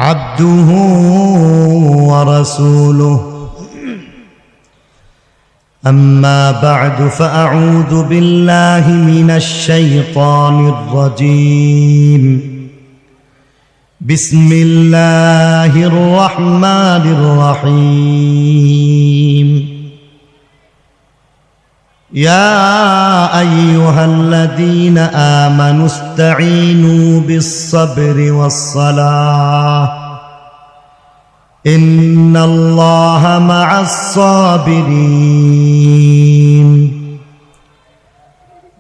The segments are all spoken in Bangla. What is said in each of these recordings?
عبده ورسوله أما بعد فأعوذ بالله من الشيطان الرجيم بسم الله الرحمن الرحيم يا أيها الذين آمنوا استعينوا بالصبر والصلاة إن الله مع الصابرين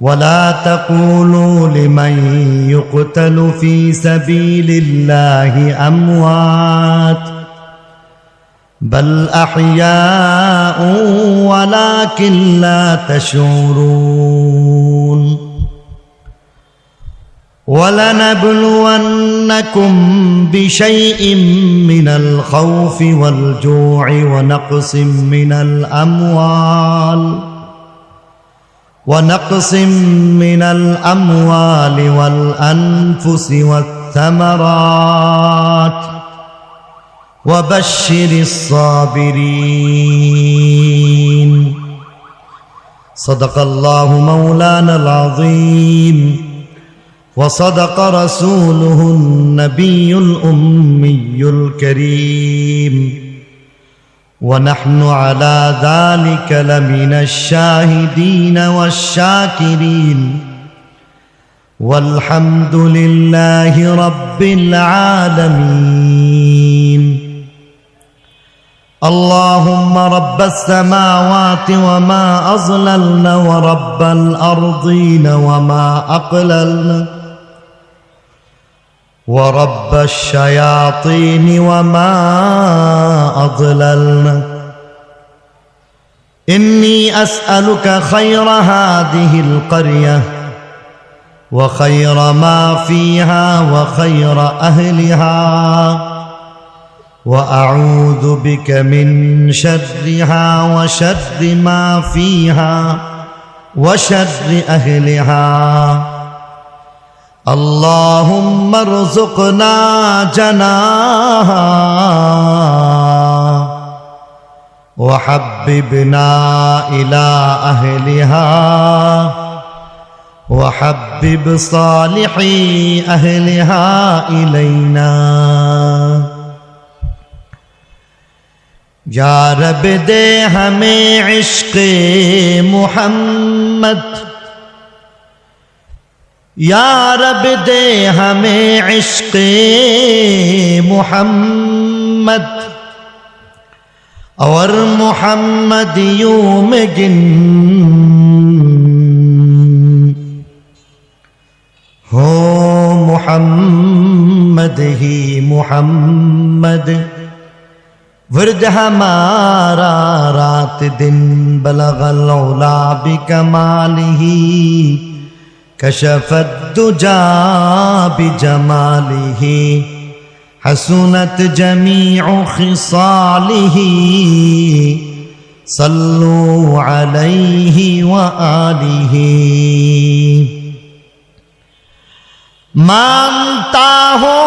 ولا تقولوا لمن يقتل في سبيل الله أموات بل أحياء ولكن لا تشعرون ولنبلونكم بشيء من الخوف والجوع ونقص من الأموال والأنفس والثمرات وبشر الصابرين صدق الله مولانا العظيم وصدق رسوله النبي الأمي الكريم ونحن على ذلك لمن الشاهدين والشاكرين والحمد لله رب العالمين اللهم رب السماوات وما أظللن ورب الأرضين وما أقللن ورب الشياطين وما أضللن إني أسألك خير هذه القرية وخير ما فيها وخير أهلها وأعوذ بك من شرها وشر ما فيها وشر أهلها اللهم ارزقنا جناها وحببنا إلى أهلها وحبب صالحي أهلها إلينا या रब दे हमें इश्क़ मुहम्मद या रब दे हमें इश्क़ मुहम्मद और मुहम्मदियों में गिन हो मुहम्मद ही मुहम्मद वर्द हमारा रात दिन बलगल औला बिकमालिही कशफत दुजा बिजमालिही हसनत जमीउ खिसालिही सल्लु अलैहि व आलिही मानता हो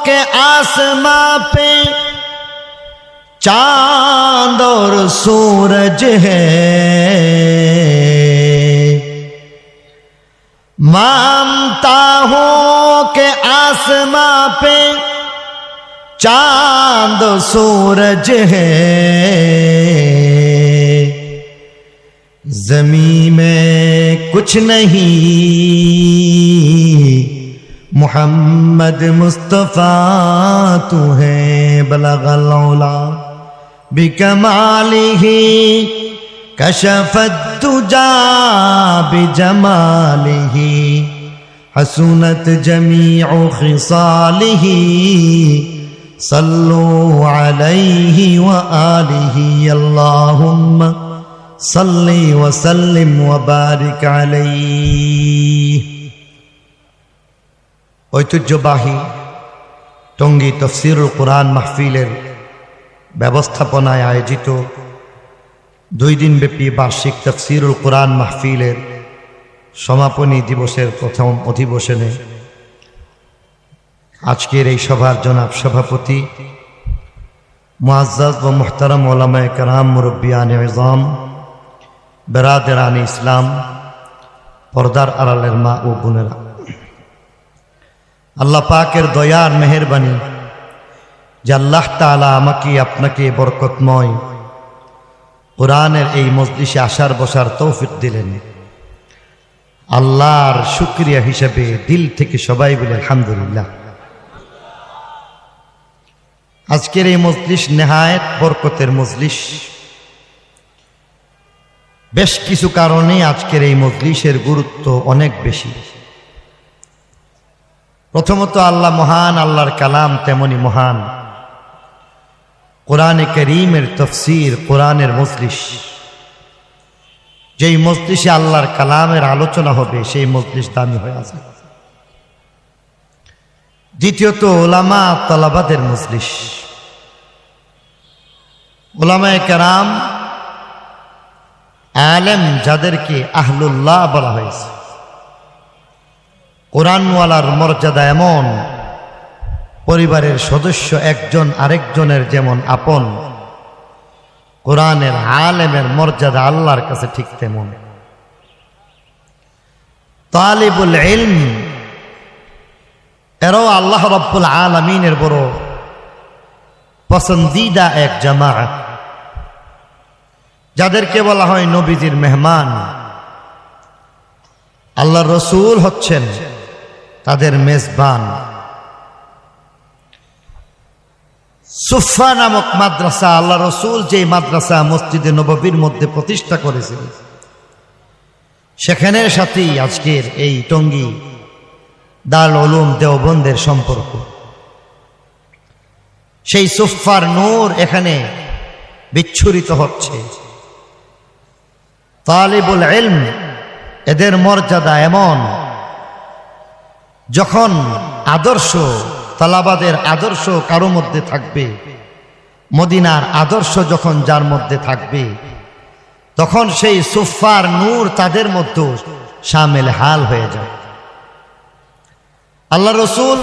के आसमां पे चांद और सूरज है मानता हूँ कि आसमां पे चांद सूरज है ज़मीं में कुछ नहीं मुहम्मद मुस्तफ़ा तू है बलगल औला बिकमालिही कशफत दुजा बिजमालिही हसनत जमीउ खिसालिही सल्लु अलैहि व आलिही अल्लाहुम्मा सल्ली व सल्लिम व बारिक अलैहि। ঐতিহ্যবাহী টঙ্গী তফসিরুল কুরআন মাহফিলের ব্যবস্থাপনায় আয়োজিত 2 দিনব্যাপী বার্ষিক তফসিরুল কুরআন মাহফিলের সমাপনী দিবসের প্রথম অধিবেশনে আজকের এই সভার জনাব সভাপতি মুআজ্জাজ ও মুহতারাম উলামায়ে কেরাম, মুরব্বিয়ানে ইজম, বেরাদেরানে ইসলাম, পর্দার আড়ালের মা ও বোনেরা, আল্লাহ পাকের দয়ার মেহেরবানি যে আল্লাহ তাআলা আমাকে আপনাকে বরকতময় কোরআনের এই মজলিসে আসার বসার তৌফিক দিলেন। আল্লাহর শুকরিয়া হিসেবে দিল থেকে সবাই বলে আলহামদুলিল্লাহ। আজকের এই মজলিস নেহায়েত বরকতের মজলিস। বেশ কিছু কারণে আজকের এই মজলিসের গুরুত্ব অনেক বেশি। প্রথমত আল্লাহ মহান, আল্লাহর কালাম তেমনি মহান। কোরআনে কারীমের তাফসীর, কোরআনের মজলিস, যেই মজলিসে আল্লাহর কালামের আলোচনা হবে সেই মজলিস দামি হয়ে আছে। দ্বিতীয়ত উলামা তালাবাদের মজলিস। উলামায়ে কেরাম, আলেম, যাদেরকে আহলুল্লাহ বলা হয়েছে। কোরআনওয়ালার মর্যাদা এমন, পরিবারের সদস্য একজন আরেকজনের যেমন আপন, কোরআনের আলেমের মর্যাদা আল্লাহর কাছে ঠিক তেমন। তালিবুল ইলম, এরাও আল্লাহ রাব্বুল আলামিনের বড় পছন্দিদা এক জামাত, যাদেরকে বলা হয় নবীজির মেহমান। আল্লাহর রসুল হচ্ছেন তাদের মেজবান। সুফা নামক মাদ্রাসা, আল্লাহ রসুল যে মাদ্রাসা মসজিদে নববীর মধ্যে প্রতিষ্ঠা করেছিলেন, সেখানের সাথেই আজকের এই টঙ্গী দারুল উলুম দেওবন্দের সম্পর্ক। সেই সুফার নূর এখানে বিচ্ছুরিত হচ্ছে। তালিবুল ইলম, এদের মর্যাদা এমন, যখন আদর্শ, তালাবাদের আদর্শ কারো মধ্যে থাকবে, মদিনার আদর্শ যখন যার মধ্যে থাকবে, তখন সেই সুফার নূর তাদের মধ্যে শামিল হাল হয়ে যায়। আল্লাহ রসুল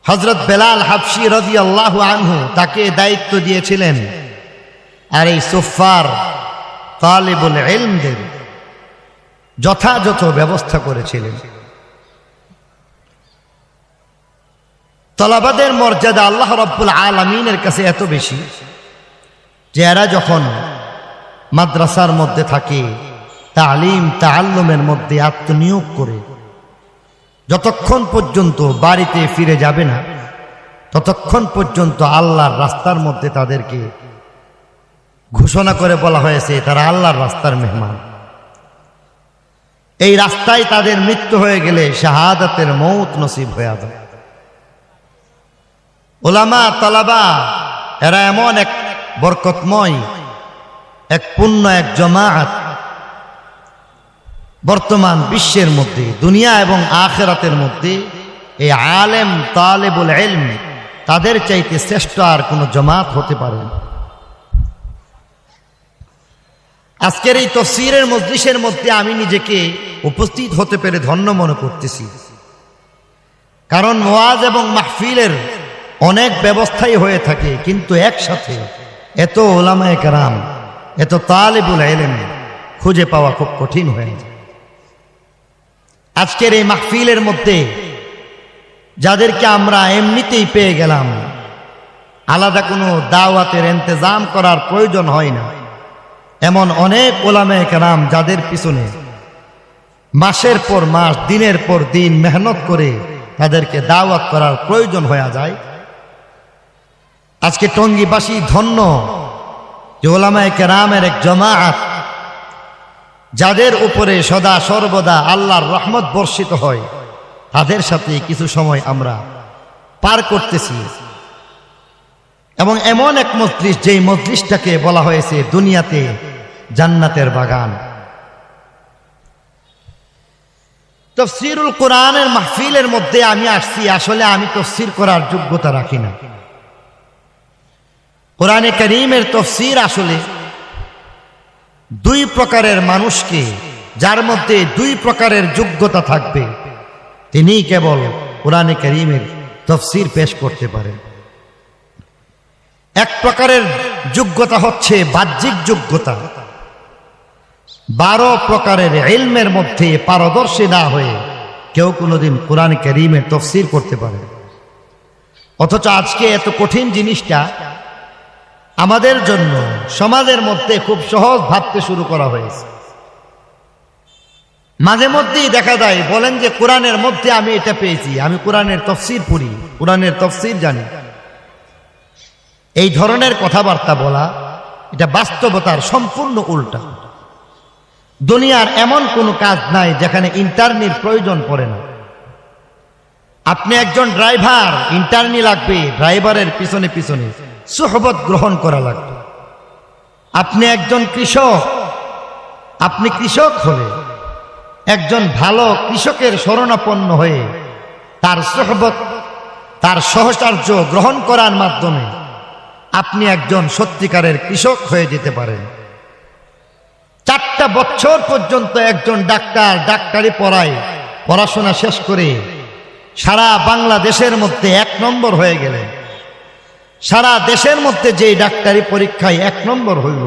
হযরত বেলাল হাবশী রাদিয়াল্লাহু আনহু তাকে দায়িত্ব দিয়েছিলেন, আর এই সুফার তালিবুল ইলমদের যথাযথ ব্যবস্থা করেছিলেন। তলাবাদের মর্যাদা আল্লাহ রাব্বুল আলামিনের কাছে এত বেশি যে এরা যখন মাদ্রাসার মধ্যে থাকে, তালিম তাআল্লুমের মধ্যে আত্মনিয়োগ করে, যতক্ষণ পর্যন্ত বাড়িতে ফিরে যাবে না, ততক্ষণ পর্যন্ত আল্লাহর রাস্তার মধ্যে তাদেরকে ঘোষণা করে বলা হয়েছে তারা আল্লাহর রাস্তার মেহমান। এই রাস্তায় তাদের মৃত্যু হয়ে গেলে শাহাদাতের মৌত নসিব হয়ে যায়। উলামা তালাবা এরা এমন এক বরকতময়, এক পুণ্য, এক জামাত, বর্তমান বিশ্বের মধ্যে, দুনিয়া এবং আখিরাতের মধ্যে এই আলেম তালিবুল ইলম তাদের চাইতে শ্রেষ্ঠ আর কোনো জামাত হতে পারে না। আজকের এই তাফসীরের মজলিসের মধ্যে আমি নিজেকে উপস্থিত হতে পেরে ধন্য মনে করতেছি, কারণ ওয়াজ এবং মাহফিলের অনেক ব্যবস্থাই হয়ে থাকে, কিন্তু একসাথে এত উলামায়ে কেরাম, এত তালিবুল ইলম খুঁজে পাওয়া খুব কঠিন হয়ে যায়। আজকের এই মাহফিলের মধ্যে যাদেরকে আমরা এমনিতেই পেয়ে গেলাম, আলাদা কোনো দাওয়াতের ইন্তজাম করার প্রয়োজন হয় না, এমন অনেক উলামায়ে কেরাম যাদের পিছনে মাসের পর মাস, দিনের পর দিন মেহনত করে তাদেরকে দাওয়াত করার প্রয়োজন হয়ে যায়। আজকে টঙ্গীবাসী ধন্য যে উলামায়ে কেরামের এক জামাত, যাদের উপরে সদা সর্বদা আল্লাহর রহমত বর্ষিত হয়, তাদের সাথে কিছু সময় আমরা পার করতেছি। এবং এমন এক মজলিস, যেই মজলিসটাকে বলা হয়েছে দুনিয়াতে জান্নাতের বাগান। তাফসীরুল কোরআনের মাহফিলের মধ্যে আমি আসছি, আসলে আমি তাফসীর করার যোগ্যতা রাখি না। কোরআনে কারীমের তাফসীর আসলে দুই প্রকারের মানুষকে, যার মধ্যে দুই প্রকারের যোগ্যতা থাকবে, তিনিই কেবল কোরআনে কারীমের তাফসীর পেশ করতে পারেন। এক প্রকারের যোগ্যতা হচ্ছে বাহ্যিক যোগ্যতা। 12 প্রকারের ইলমের মধ্যে পারদর্শী না হয়ে কেউ কোনোদিন কোরআন কারীমের তাফসীর করতে পারে। অথচ আজকে এত কঠিন জিনিসটা আমাদের জন্য সমাজের মধ্যে খুব সহজ ভাবতে শুরু করা হয়েছে। মাঝে মধ্যেই দেখা যায় বলেন যে কোরআনের মধ্যে আমি এটা পেয়েছি, আমি কোরআনের তাফসীর পড়ি, কোরআনের তাফসীর জানি। এই ধরনের কথাবার্তা বলা এটা বাস্তবতার সম্পূর্ণ উল্টা। দুনিয়ার এমন কোনো কাজ নাই যেখানে ইন্টার্নির প্রয়োজন পড়ে না। আপনি একজন ড্রাইভার, ইন্টার্নি লাগবে, ড্রাইভারের পিছনে পিছনে সুহবত গ্রহণ করা লাগবে। আপনি একজন কৃষক, আপনি কৃষক হলে একজন ভালো কৃষকের শরণাপন্ন হয়ে তার সুহবত, তার সহচর্য গ্রহণ করার মাধ্যমে আপনি একজন সত্যিকারের কৃষক হয়ে যেতে পারেন। 4টা বছর পর্যন্ত একজন ডাক্তার ডাক্তারি পড়ায়, পড়াশোনা শেষ করে সারা বাংলাদেশের মধ্যে 1 নম্বর হয়ে গেলেন। সারা দেশের মধ্যে যেই ডাক্তারি পরীক্ষায় 1 নম্বর হইল,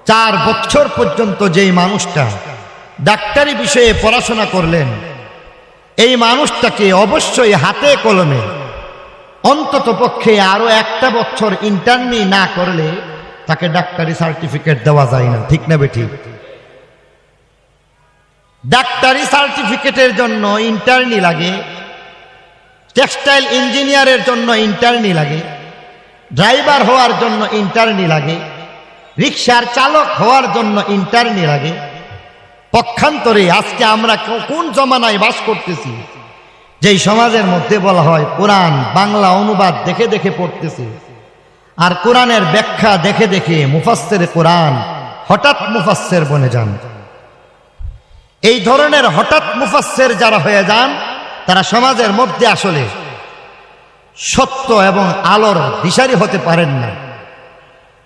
4 বছর পর্যন্ত যেই মানুষটা ডাক্তারি বিষয়ে পড়াশোনা করলেন, এই মানুষটাকে অবশ্যই হাতে কলমে অন্তত পক্ষে আরো 1টা বছর ইন্টার্নি না করলে তাকে ডাক্তারি সার্টিফিকেট দেওয়া যায় না। ঠিক না বেঠিক? ডাক্তারি সার্টিফিকেটের জন্য ইন্টার্নি লাগে, টেক্সটাইল ইঞ্জিনিয়ারের জন্য ইন্টার্নি লাগে, ড্রাইভার হওয়ার জন্য ইন্টার্নি লাগে, রিকশার চালক হওয়ার জন্য ইন্টার্নি লাগে। পক্ষান্তরে আজকে আমরা কোন জমানায় বাস করতেছি, যেই সমাজের মধ্যে বলা হয় কোরআন বাংলা অনুবাদ দেখে দেখে পড়তেছি, আর কোরআনের ব্যাখ্যা দেখে দেখে মুফাসসির কোরআন হঠাৎ মুফাসসির বনে যান। এই ধরনের হঠাৎ মুফাসসির যারা হয়ে যান, তারা সমাজের মধ্যে আসলে সত্য এবং আলোর দিশারি হতে পারেন না।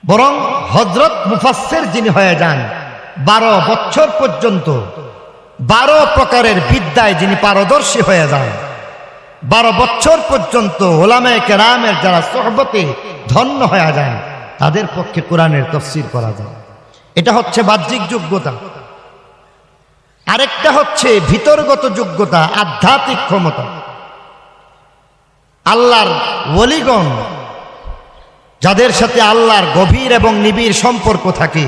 বরং হযরত মুফাসসির যিনি হয়ে যান, 12 বছর পর্যন্ত 12 প্রকারের বিদ্যায় যিনি পারদর্শী হয়ে যান, 12 বছর পর্যন্ত উলামায়ে কেরামের যারা সোহবতে ধন্য হয়ে যান, তাদের পক্ষে কোরআনের তাফসীর করা যায়। এটা হচ্ছে বাহ্যিক যোগ্যতা। আরেকটা হচ্ছে ভিতরগত যোগ্যতা, আধ্যাত্মিক ক্ষমতা। আল্লাহর ওলিগণ, যাদের সাথে আল্লাহর গভীর এবং নিবিড় সম্পর্ক থাকে,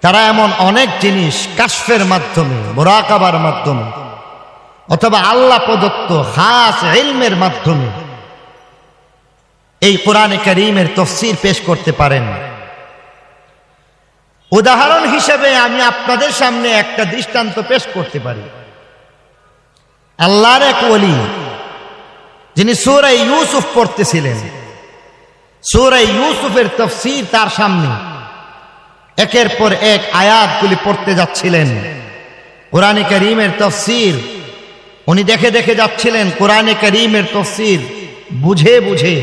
তারা এমন অনেক জিনিস কাশফের মাধ্যমে, মুরাকাবার মাধ্যমে অথবা আল্লাহ প্রদত্ত খাস ইলমের মাধ্যমে এই কোরআনে কারীমের তাফসীর পেশ করতে পারেন। উদাহরণ হিসেবে আমি আপনাদের সামনে একটা দৃষ্টান্ত পেশ করতে পারি। আল্লাহর এক ওলি, যিনি সূরা ইউসুফ পড়তেছিলেন, সূরা ইউসুফের তাফসীর তার সামনে একের পর এক আয়াতগুলি পড়তে যাচ্ছিলেন। কোরআনে কারীমের তাফসীর উনি দেখে দেখে যাচ্ছিলেন। কোরআনে কারীমের তাফসীর বুঝে বুঝে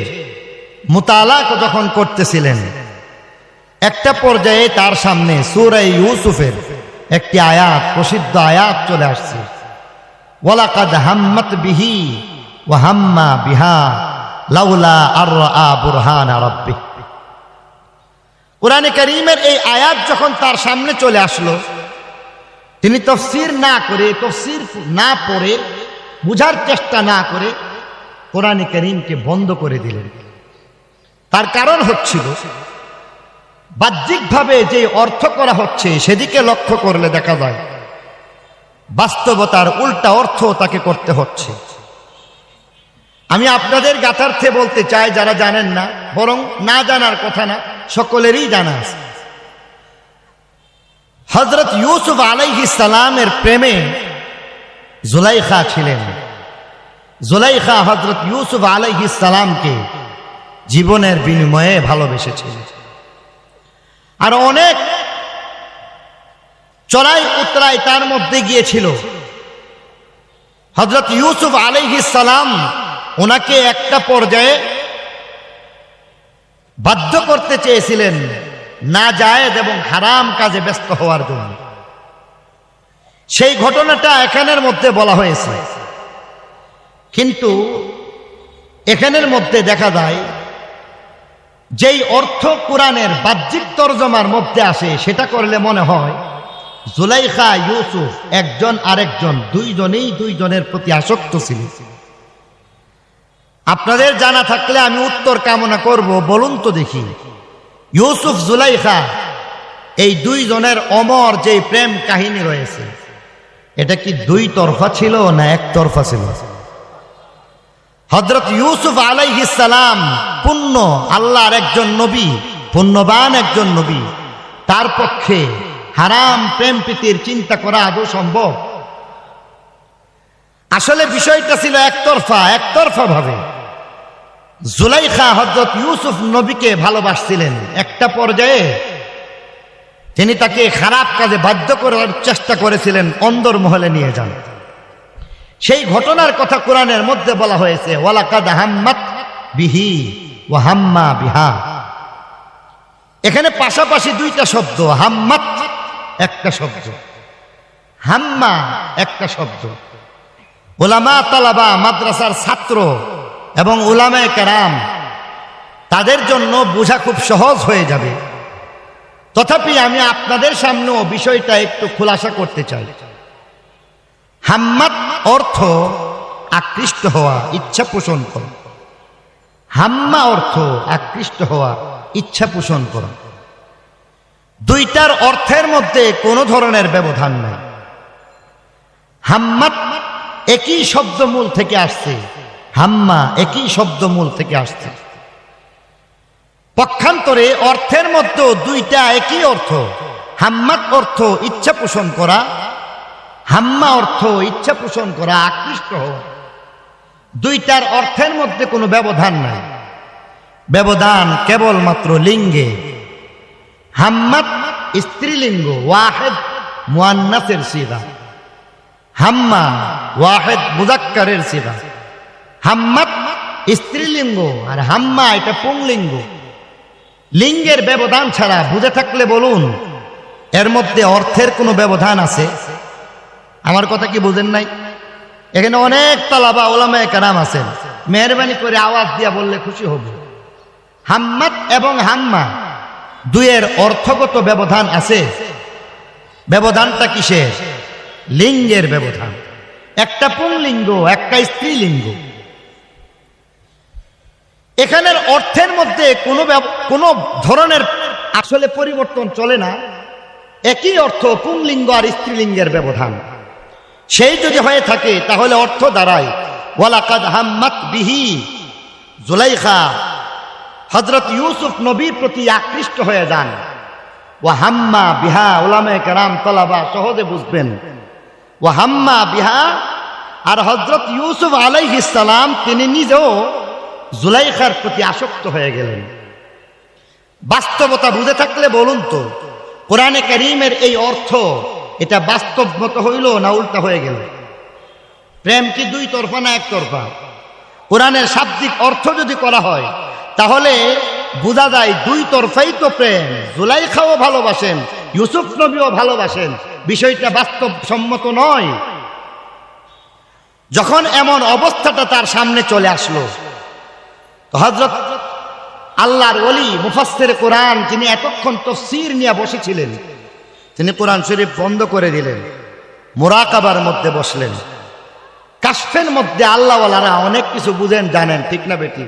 মুতালা যখন করতেছিলেন, একটা পর্যায়ে তার সামনে সূরা ইউসুফের একটি আয়াত, প্রসিদ্ধ আয়াত চলে আসছে, ওয়ালাকাদ হাম্মাত বিহি ওয়া হাম্মা বিহা লাউলা আর রাআ বুরহানা রাব্বিহ। কোরআনে কারীমের এই আয়াত যখন তার সামনে চলে আসলো, তিনি তাফসীর না করে, তাফসীর না পড়ে, বুঝার চেষ্টা না করে কোরআনে কারীমকে বন্ধ করে দিলেন। তার কারণ হচ্ছিল, বাহ্যিকভাবে যে অর্থ করা হচ্ছে সেদিকে লক্ষ্য করলে দেখা যায় বাস্তবতার উল্টা অর্থ তাকে করতে হচ্ছে। আমি আপনাদের জ্ঞাতার্থে বলতে চাই, যারা জানেন না, বরং না জানার কথা না, সকলেরই জানা আছে। হযরত ইউসুফ আলাইহিস সালামের প্রেমে জুলাইখা ছিলেন। জুলাইখা হযরত ইউসুফ আলাইহিস সালামকে জীবনের বিনিময়ে ভালোবেসেছিলেন। আর অনেক চড়াই উতরাই তার মধ্যে গিয়েছিল। হযরত ইউসুফ আলাইহিস সালাম ওনাকে একটা পর্যায়ে বাধ্য করতে চেয়েছিলেন নাজায়েজ এবং হারাম কাজে ব্যস্ত হওয়ার জন্য। সেই ঘটনাটা এখানের মধ্যে বলা হয়েছে, কিন্তু এখানের মধ্যে দেখা যায় যেই অর্থ কোরআনের বাহ্যিক তরজমার মধ্যে আসে সেটা করলে মনে হয় জুলাইখা ইউসুফ একজন আরেকজন দুইজনেই দুইজনের প্রতি আসক্ত ছিল। আপনাদের জানা থাকলে আমি উত্তর কামনা করব, বলুন তো দেখি, ইউসুফ জুলাইখা এই দুইজনের অমর যে প্রেম কাহিনী রয়েছে এটা কি দুই তরফা ছিল না একতরফা ছিল? হযরত ইউসুফ আলাইহিস সালাম পুণ্য আল্লাহর একজন নবী, পুণ্যবান একজন নবী, তার পক্ষে হারাম প্রেম প্রীতির চিন্তা করা আদৌ সম্ভব? আসলে বিষয়টা ছিল একতরফা ভাবে। জুলাইখা হযরত ইউসুফ নবীকে ভালোবাসছিলেন, একটা পর্যায়ে তিনি তাকে খারাপ কাজে বাধ্য করার চেষ্টা করেছিলেন, অন্দরমহলে নিয়ে যান। সেই ঘটনার কথা কোরআনের মধ্যে বলা হয়েছে, ওয়ালাকাদ হাম্মাত বিহি ওয়া হাম্মা বিহা। এখানে পাশাপাশি দুইটা শব্দ, হাম্মাত একটা শব্দ, হাম্মা একটা শব্দ। উলামা তালাবা, মাদ্রাসার ছাত্র এবং উলামায়ে কেরাম, তাদের জন্য বোঝা খুব সহজ হয়ে যাবে। তথাপি আমি আপনাদের সামনেও বিষয়টা একটু খোলাসা করতে চাই। হাম্মাত অর্থ আকৃষ্ট হওয়া, ইচ্ছা পোষণ করা। হাম্মা অর্থ আকৃষ্ট হওয়া, ইচ্ছা পোষণ করা। দুইটার অর্থের মধ্যে কোনো ধরনের ব্যবধান নাই। হাম্মাত একই শব্দমূল থেকে আসছে, হাম্মা একই শব্দমূল থেকে আসছে। পক্ষান্তরে অর্থের মধ্যে দুইটা একই অর্থ। হাম্মাত অর্থ ইচ্ছা পোষণ করা, হাম্মা অর্থ ইচ্ছা পোষণ করা, আকৃষ্ট হওয়া। দুইটার অর্থের মধ্যে কোনো ব্যবধান নাই, ব্যবধান কেবলমাত্র লিঙ্গে। হাম্মাত স্ত্রীলিঙ্গ, ওয়াহেদ মুয়ান্নাসের সিগা। হাম্মা ওয়াহেদ মুযাক্কারের সিগা। হাম্মাত স্ত্রীলিঙ্গ আর হাম্মা এটা পুংলিঙ্গ। লিঙ্গের ব্যবধান ছাড়া বুঝে থাকলে বলুন, এর মধ্যে অর্থের কোনো ব্যবধান আছে? আমার কথা কি বুঝেন নাই? এখানে অনেক তালাবা উলামায়ে কেরাম আছেন, মেহরবানি করে আওয়াজ দিয়া বললে খুশি হব। হাম্মাত এবং হাম্মা দুইয়ের অর্থগত ব্যবধান আছে। ব্যবধানটা কিসের? লিঙ্গের ব্যবধান। একটা পুংলিঙ্গ, একটা স্ত্রীলিঙ্গ। এখানের অর্থের মধ্যে কোনো ধরনের আসলে পরিবর্তন চলে না, একই অর্থ, পুংলিঙ্গ আর স্ত্রীলিঙ্গের ব্যবধান। সেই যদি হয়ে থাকে তাহলে অর্থ দাঁড়ায় ওয়ালাকাদ হাম্মাত বিহি। জুলাইখা হযরত ইউসুফ নবীর প্রতি আকৃষ্ট হয়ে যান। ওয়া হাম্মা বিহা, উলামায়ে কেরাম তালাবা সহজে বুঝবেন। ওয়া হাম্মা বিহা, আর হযরত ইউসুফ আলাইহিস সালাম তিনি নিজেও জুলাইখার প্রতি আসক্ত হয়ে গেলেন। বাস্তবতা বুঝে থাকলে বলুন তো, কোরআনে কারীমের এই অর্থ এটা বাস্তবমত হইল না উল্টা হয়ে গেল? প্রেম কি দুই তরফা না একতরফা? কোরআনের শাব্দিক অর্থ যদি করা হয় তাহলে বোঝা যায় দুই তরফাই তো প্রেম। জুলাইখাও ভালোবাসেন, ইউসুফ নবীও ভালোবাসেন, বিষয়টা বাস্তবসম্মত নয়। যখন এমন অবস্থাটা তার সামনে চলে আসলো, তো হযরত আল্লাহর ওলি মুফাসসির কোরআন, যিনি এতক্ষণ তাফসীর নিয়ে বসেছিলেন, তিনি কোরআন শরীফ বন্ধ করে দিলেন, মুরাকাবার মধ্যে বসলেন। কাশফের মধ্যে আল্লাহওয়ালারা অনেক কিছু বুঝেন, জানেন, ঠিক না বেটি?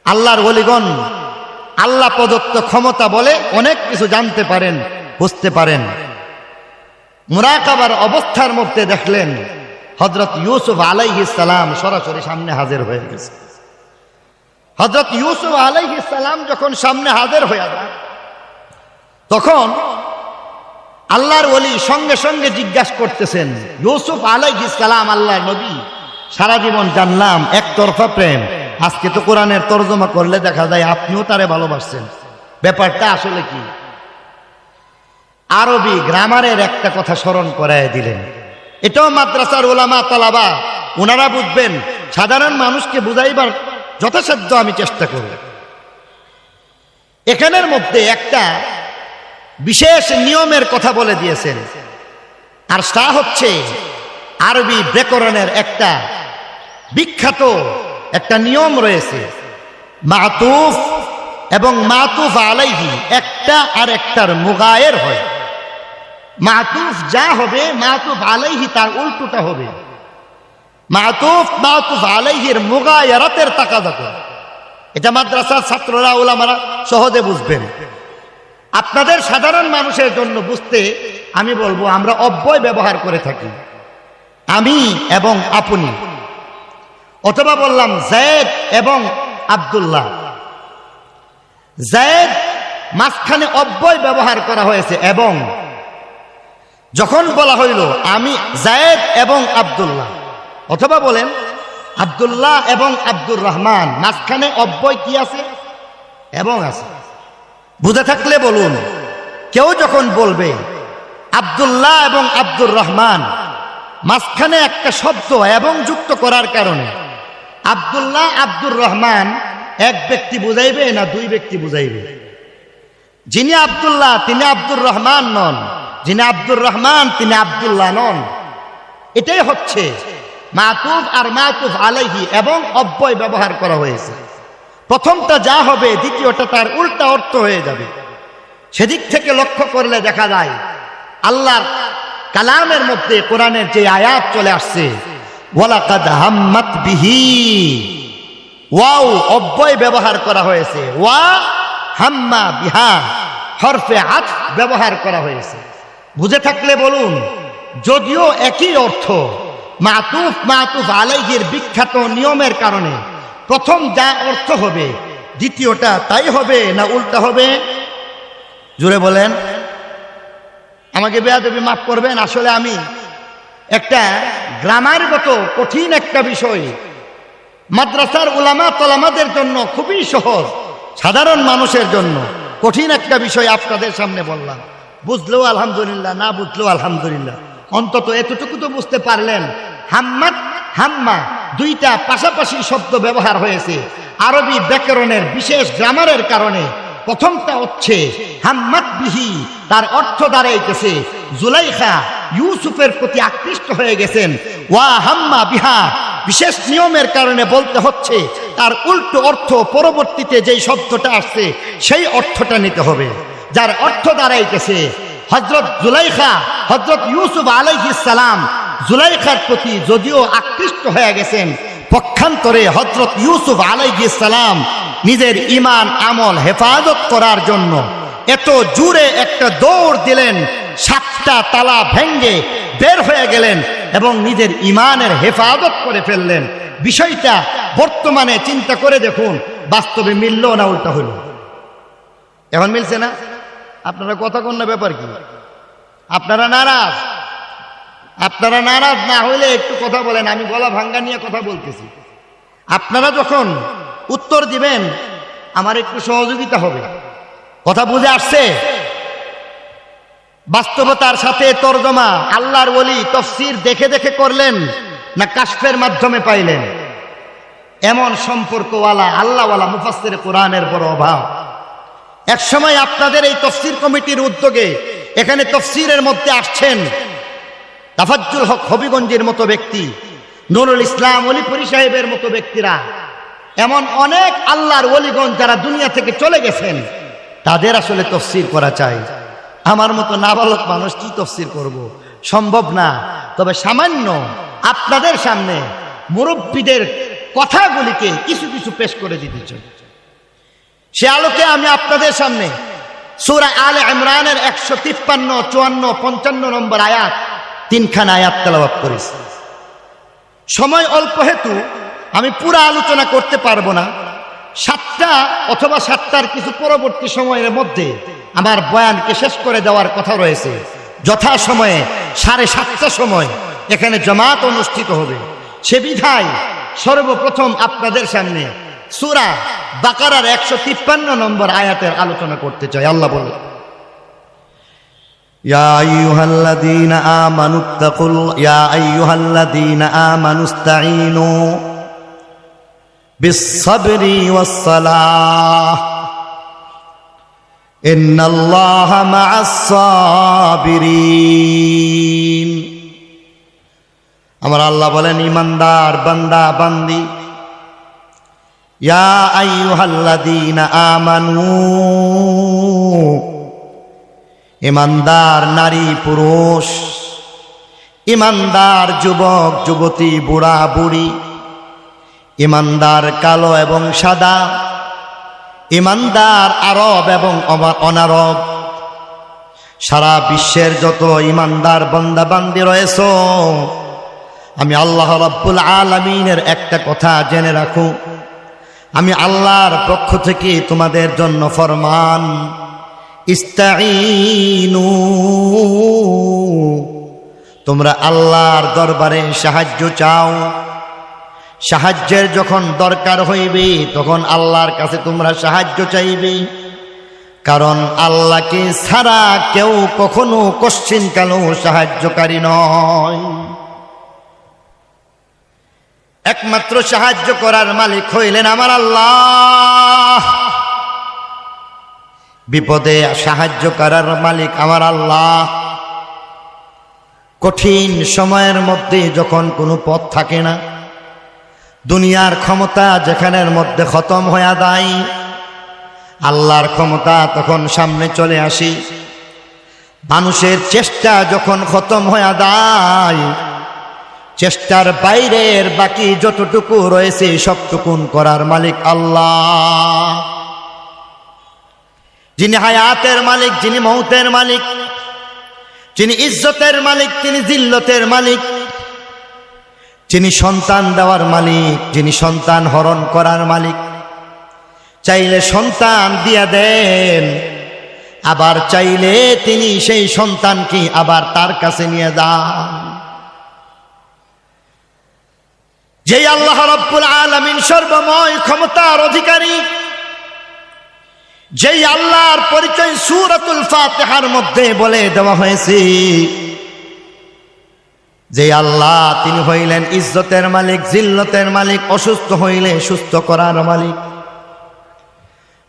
আল্লাহর ওলিগণ আল্লাহ প্রদত্ত ক্ষমতা বলে অনেক কিছু জানতে পারেন, বুঝতে পারেন। মুরাকাবার অবস্থার মধ্যে দেখলেন হযরত ইউসুফ আলাইহিস সালাম সরাসরি সামনে হাজির হয়ে গেছে। হযরত ইউসুফ আলাইহিস সালাম যখন সামনে হাজির হয়ে যায়, তখন আল্লাহর ওলি সঙ্গে সঙ্গে জিজ্ঞাসা করতেছেন, ইউসুফ আলাইহিস সালাম আল্লাহর নবী, সারা জীবন জানলাম একতরফা প্রেম, আজকে তো কোরআনের তরজমা করলে দেখা যায় আপনিও তারে ভালোবাসছেন, ব্যাপারটা আসলে কি? আরবি গ্রামারের একটা কথা স্মরণ করায় দিলেন। এটাও মাদ্রাসার উলামা তালাবা ওনারা বুঝবেন, সাধারণ মানুষকে বুঝাইবার যথাসাধ্য আমি চেষ্টা করব। এখানের মধ্যে একটা বিশেষ নিয়মের কথা বলে দিয়েছেন, আর তা হচ্ছে আরবি ব্যাকরণের একটা বিখ্যাত একটা নিয়ম রয়েছে, মাতুফ এবং মাতুফ আলাইহি একটা আর একটার মুগায়ের হয়। মাতুফ যা হবে মাতুফ আলাইহি তার উল্টোটা হবে। মাতুফ আলাইহির মুগায়ারাতের তাকাদা করে। এটা মাদ্রাসার ছাত্ররা উলামারা সহজে বুঝবেন। আপনাদের সাধারণ মানুষের জন্য বুঝতে আমি বলবো, আমরা অব্যয় ব্যবহার করে থাকি, আমি এবং আপনি, অথবা বললাম যায়েদ এবং আব্দুল্লাহ। যায়েদ মাঝখানে অব্যয় ব্যবহার করা হয়েছে এবং, যখন বলা হইল আমি যায়েদ এবং আব্দুল্লাহ, অথবা বলেন আব্দুল্লাহ এবং আব্দুর রহমান, মাঝখানে অব্যয় কি আছে? এবং আছে। বুঝে থাকলে বলুন। কেউ যখন বলবে আব্দুল্লাহ এবং আব্দুর রহমান, মাঝখানে একটা শব্দ এবং যুক্ত করার কারণে আব্দুল্লাহ আব্দুর রহমান এক ব্যক্তি বুঝাইবে না দুই ব্যক্তি বুঝাইবে? যিনি আব্দুল্লাহ তিনি আব্দুর রহমান নন, যিনি আব্দুর রহমান তিনি আব্দুল্লাহ নন। এটাই হচ্ছে মাতুফ আর মাতুফ আলাইহি এবং অব্যয় ব্যবহার করা হয়েছে। প্রথমটা যা হবে দ্বিতীয়টা তার উল্টা অর্থ হয়ে যাবে। সেদিক থেকে লক্ষ্য করলে দেখা যায় আল্লাহর কালামের মধ্যে কোরআনের যে আয়াত চলে আসছে, ওয়ালাকাদ হাম্মাত বিহি, ওয়াও অব্যয় ব্যবহার করা হয়েছে, ওয়া হাম্মা বিহা হরফে আতফ ব্যবহার করা হয়েছে। বুঝে থাকলে বলুন। যদিও একই অর্থ, মাতুফ আলাইহির বিখ্যাত নিয়মের কারণে প্রথম যা অর্থ হবে দ্বিতীয়টা তাই হবে না উল্টা হবে? জোরে বলেন। আমাকে বেয়াদবি মাফ করবেন, আসলে আমি একটা গ্রামারগত কঠিন একটা বিষয়, মাদ্রাসার উলামা তলামাদের জন্য খুবই সহজ, সাধারণ মানুষের জন্য কঠিন একটা বিষয় আপনাদের সামনে বললাম। বুঝলেও আলহামদুলিল্লাহ, না বুঝলেও আলহামদুলিল্লাহ, অন্তত এতটুকু তো বুঝতে পারলেন। হাম্মাত হাম্মা দুইটা পাশাপাশি শব্দ ব্যবহার হয়েছে আরবি ব্যাকরণের বিশেষ গ্রামারের কারণে। প্রথমটা হচ্ছে হাম্মাত বিহি, তার অর্থ দাঁড়াইতেছে জুলাইখা ইউসুফের প্রতি আকৃষ্ট হয়ে গেছেন। ওয়া হাম্মা বিহা বিশেষ নিয়মের কারণে বলতে হচ্ছে তার উল্টো অর্থ পরবর্তীতে যেই শব্দটা আসছে সেই অর্থটা নিতে হবে, যার অর্থ দাঁড়াইতেছে হযরত জুলাইখা হযরত ইউসুফ আলাইহিস সালাম জুলাইখার প্রতি যদিও আকৃষ্ট হয়ে গেছেন, পক্ষান্তরে হযরত ইউসুফ আলাইহিস সালাম নিজের ঈমান আমল হেফাজত করার জন্য এত জোরে একটা দৌড় দিলেন, 7টা তালা ভেঙ্গে বের হয়ে গেলেন এবং নিজের ঈমানের হেফাজত করে ফেললেন। বিষয়টা বর্তমানে চিন্তা করে দেখুন, বাস্তবে মিলল না উল্টা হইল? এখন মিলছে না? আপনারা কথা কোন না, ব্যাপার কি? আপনারা নারাজ? আপনারা নারাজ না হইলে একটু কথা বলেন, আমি গলা ভাঙ্গা নিয়ে কথা বলতেছি। আপনারা যখন উত্তর দিবেন আমার একটু সহযোগিতা হবে। কথা বুঝে আসছে? বাস্তবতার সাথে তরজমা আল্লাহর ওলি তাফসীর দেখে দেখে করলেন না কাশফের মাধ্যমে পাইলেন? এমন সম্পর্কওয়ালা আল্লাহওয়ালা মুফাসসির কোরআনের বড় অভাব। এক সময় আপনাদের এই তাফসীর কমিটির উদ্যোগে এখানে তাফসীরের মধ্যে আসছেন তাফাজ্জুল হক হবিগঞ্জের মতো ব্যক্তি, নুরুল ইসলাম ওলিপুরি সাহেবের মতো ব্যক্তিরা, এমন অনেক আল্লাহর ওলিগণ যারা দুনিয়া থেকে চলে গেছেন, তাদের আসলে তাফসীর করা চাই। আমার মতো নাবালক মানুষ কি তাফসীর করব? সম্ভব না। তবে সামান্য আপনাদের সামনে মুরব্বীদের কথাগুলিকে কিছু কিছু পেশ করে দিতে চাই। সে আলোকে আমি আপনাদের সামনে সূরা আলে ইমরানের 153, 54, 55 নম্বর আয়াত, 3খানা আয়াত তেলাওয়াত করেছি। সময় অল্প হেতু আমি পুরো আলোচনা করতে পারবো না। 7টা অথবা 7টার কিছু পরবর্তী সময়ের মধ্যে আমার বয়ানকে শেষ করে দেওয়ার কথা রয়েছে। যথা সময়ে 7:30টার সময় এখানে জামাত অনুষ্ঠিত হবে। সে বিধায় সর্বপ্রথম আপনাদের সামনে সূরা বাকারার 153 নম্বর আয়াতের আলোচনা করতে চাই। আল্লাহ বলেন, ইয়া আইয়ুহাল্লাযীনা আমানুস্তাঈনু বিস-সাবরি ওয়াস-সালাহ ইন্নাল্লাহা মা'আস-সাবিরিন। আমার আল্লাহ বলেন, ইমানদার বান্দা বান্দি, ইয়া আইয়ুহাল্লাযীনা আমানু, ইমানদার নারী পুরুষ, ইমানদার যুবক যুবতী, বুড়া বুড়ি, ইমানদার কালো এবং সাদা, ইমানদার আরব এবং অনারব, সারা বিশ্বের যত ইমানদার বান্দা বান্দি রয়েছে, আমি আল্লাহ রাব্বুল আলামিনের একটা কথা জেনে রাখো, আমি আল্লাহর পক্ষ থেকে তোমাদের জন্য ফরমান, ইস্তাঈনু, তোমরা আল্লাহর দরবারে সাহায্য চাও। সাহায্যের যখন দরকার হইবে তখন আল্লাহর কাছে তোমরা সাহায্য চাইবে, কারণ আল্লাহকে ছাড়া কেউ কখনো কশ্চিনকালেও সাহায্যকারী নয়। একমাত্র সাহায্য করার মালিক হইলেন আমার আল্লাহ। বিপদে সাহায্য করার মালিক আমার আল্লাহ। কঠিন সময়ের মধ্যে যখন কোনো পথ থাকে না, দুনিয়ার ক্ষমতা যেখানের মধ্যে খতম হয়ে যায়, আল্লাহর ক্ষমতা তখন সামনে চলে আসে। মানুষের চেষ্টা যখন খতম হয়ে যায়, চেষ্টার বাইরের বাকি যতটুকু রয়েছে সবটুকুন করার মালিক আল্লাহ। যিনি হায়াতের মালিক, যিনি মৌতের মালিক, যিনি ইজ্জতের মালিক, তিনি জিল্লতের মালিক, যিনি সন্তান দেওয়ার মালিক, যিনি সন্তান হরণ করার মালিক। চাইলে সন্তান দিয়া দেন, আবার চাইলে তিনি সেই সন্তানকে আবার তার কাছে নিয়ে যান। যেই আল্লাহ রাব্বুল আলামিন সর্বময় ক্ষমতার অধিকারী, যেই আল্লাহর পরিচয় সূরাতুল ফাতিহার মধ্যে বলে দেওয়া হয়েছে, যে আল্লাহ তিনি হইলেন ইজ্জতের মালিক, জিল্লতের মালিক, অসুস্থ হইলে সুস্থ করার মালিক,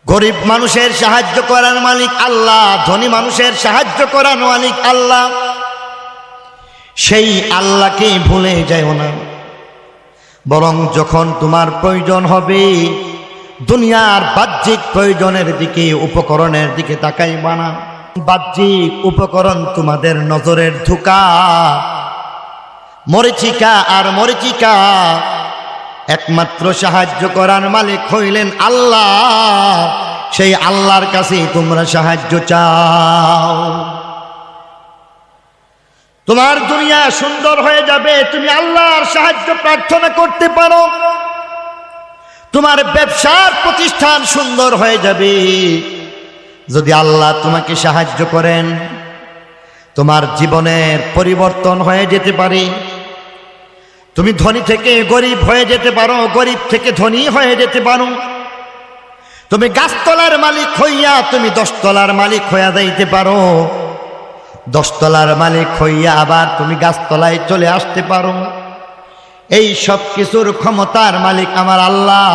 গরিব মানুষের সাহায্য করার মালিক আল্লাহ, ধনী মানুষের সাহায্য করার মালিক আল্লাহ। সেই আল্লাহকে ভুলে যাও না, বরং যখন তোমার প্রয়োজন হবে দুনিয়ার বাহ্যিক প্রয়োজনের দিকে, উপকরণের দিকে তাকাইবা না। বাহ্যিক উপকরণ তোমাদের নজরের ধোঁকা, মরিচিকা আর মরিচিকা। একমাত্র সাহায্য করার মালিক হইলেন আল্লাহ। সেই আল্লাহর কাছে তোমরা সাহায্য চাও। তোমার দুনিয়া সুন্দর হয়ে যাবে, তুমি আল্লাহর সাহায্য প্রার্থনা করতে পারো। তোমার ব্যবসার প্রতিষ্ঠান সুন্দর হয়ে যাবে যদি আল্লাহ তোমাকে সাহায্য করেন। তোমার জীবনের পরিবর্তন হয়ে যেতে পারে। তুমি ধনী থেকে গরিব হয়ে যেতে পারো, গরিব থেকে ধনী হয়ে যেতে পারো। তুমি গাছতলার মালিক হইয়া তুমি 10 তলার মালিক হইয়া যাইতে পারো। 10 তলার মালিক হইয়া আবার তুমি গাছতলায় চলে আসতে পারো। এই সব কিছুর ক্ষমতার মালিক আমার আল্লাহ।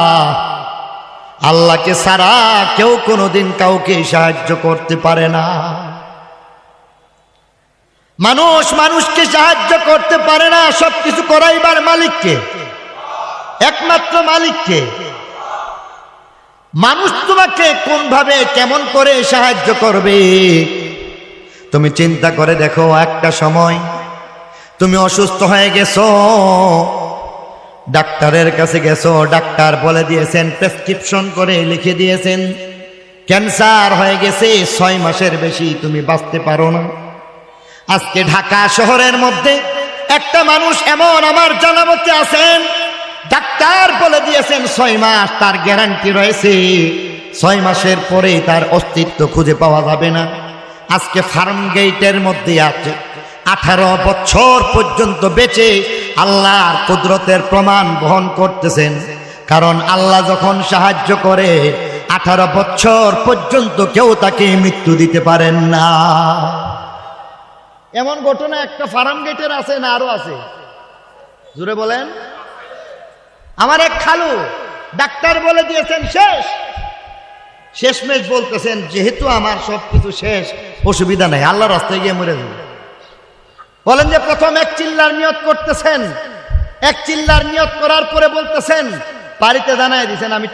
আল্লাহকে ছাড়া কেউ কোনোদিন কাউকে সাহায্য করতে পারে না। মানুষ মানুষকে সাহায্য করতে পারে না। সবকিছু করাইবার মালিককে, একমাত্র মালিককে। মানুষ তোমাকে কোনভাবে কেমন করে সাহায্য করবে তুমি চিন্তা করে দেখো। একটা সময় তুমি অসুস্থ হয়ে গেছো, ডাক্তারের কাছে গেছো, ডাক্তার বলে দিয়েছেন, প্রেসক্রিপশন করে লিখে দিয়েছেন ক্যান্সার হয়ে গেছে, 6 মাসের বেশি তুমি বাঁচতে পারো না। আজকে ঢাকা শহরের মধ্যে একটা মানুষ এমন আমার জানামতে আছেন, ডাক্তার বলে দিয়েছেন 6 মাস তার গ্যারান্টি রয়েছে, 6 মাসের পরে তার অস্তিত্ব খুঁজে পাওয়া যাবে না। আজকে ফার্ম গেটের মধ্যে আছে, 18 বছর পর্যন্ত বেঁচে আল্লাহর কুদরতের প্রমাণ বহন করতেছেন। কারণ আল্লাহ যখন সাহায্য করে 18 বছর পর্যন্ত কেউ তাকে মৃত্যু দিতে পারেন না। এমন ঘটনা একটা ফার্ম গেটের আছে না আরো আছে? জোরে বলেন। আমার এক খালু ডাক্তার বলে দিয়েছেন শেষমেশ বলতেছেন যেহেতু আমার সবকিছু শেষ, অসুবিধা নাই, আল্লাহর রাস্তায় গিয়ে মরে যাবে। বলেন যে প্রথম 1 চিল্লার নিয়ত করতেছেন এক চিল্লার নিয়ত করার পরে বলতেছেন, বাড়িতে জানাই দিয়েছেন আমি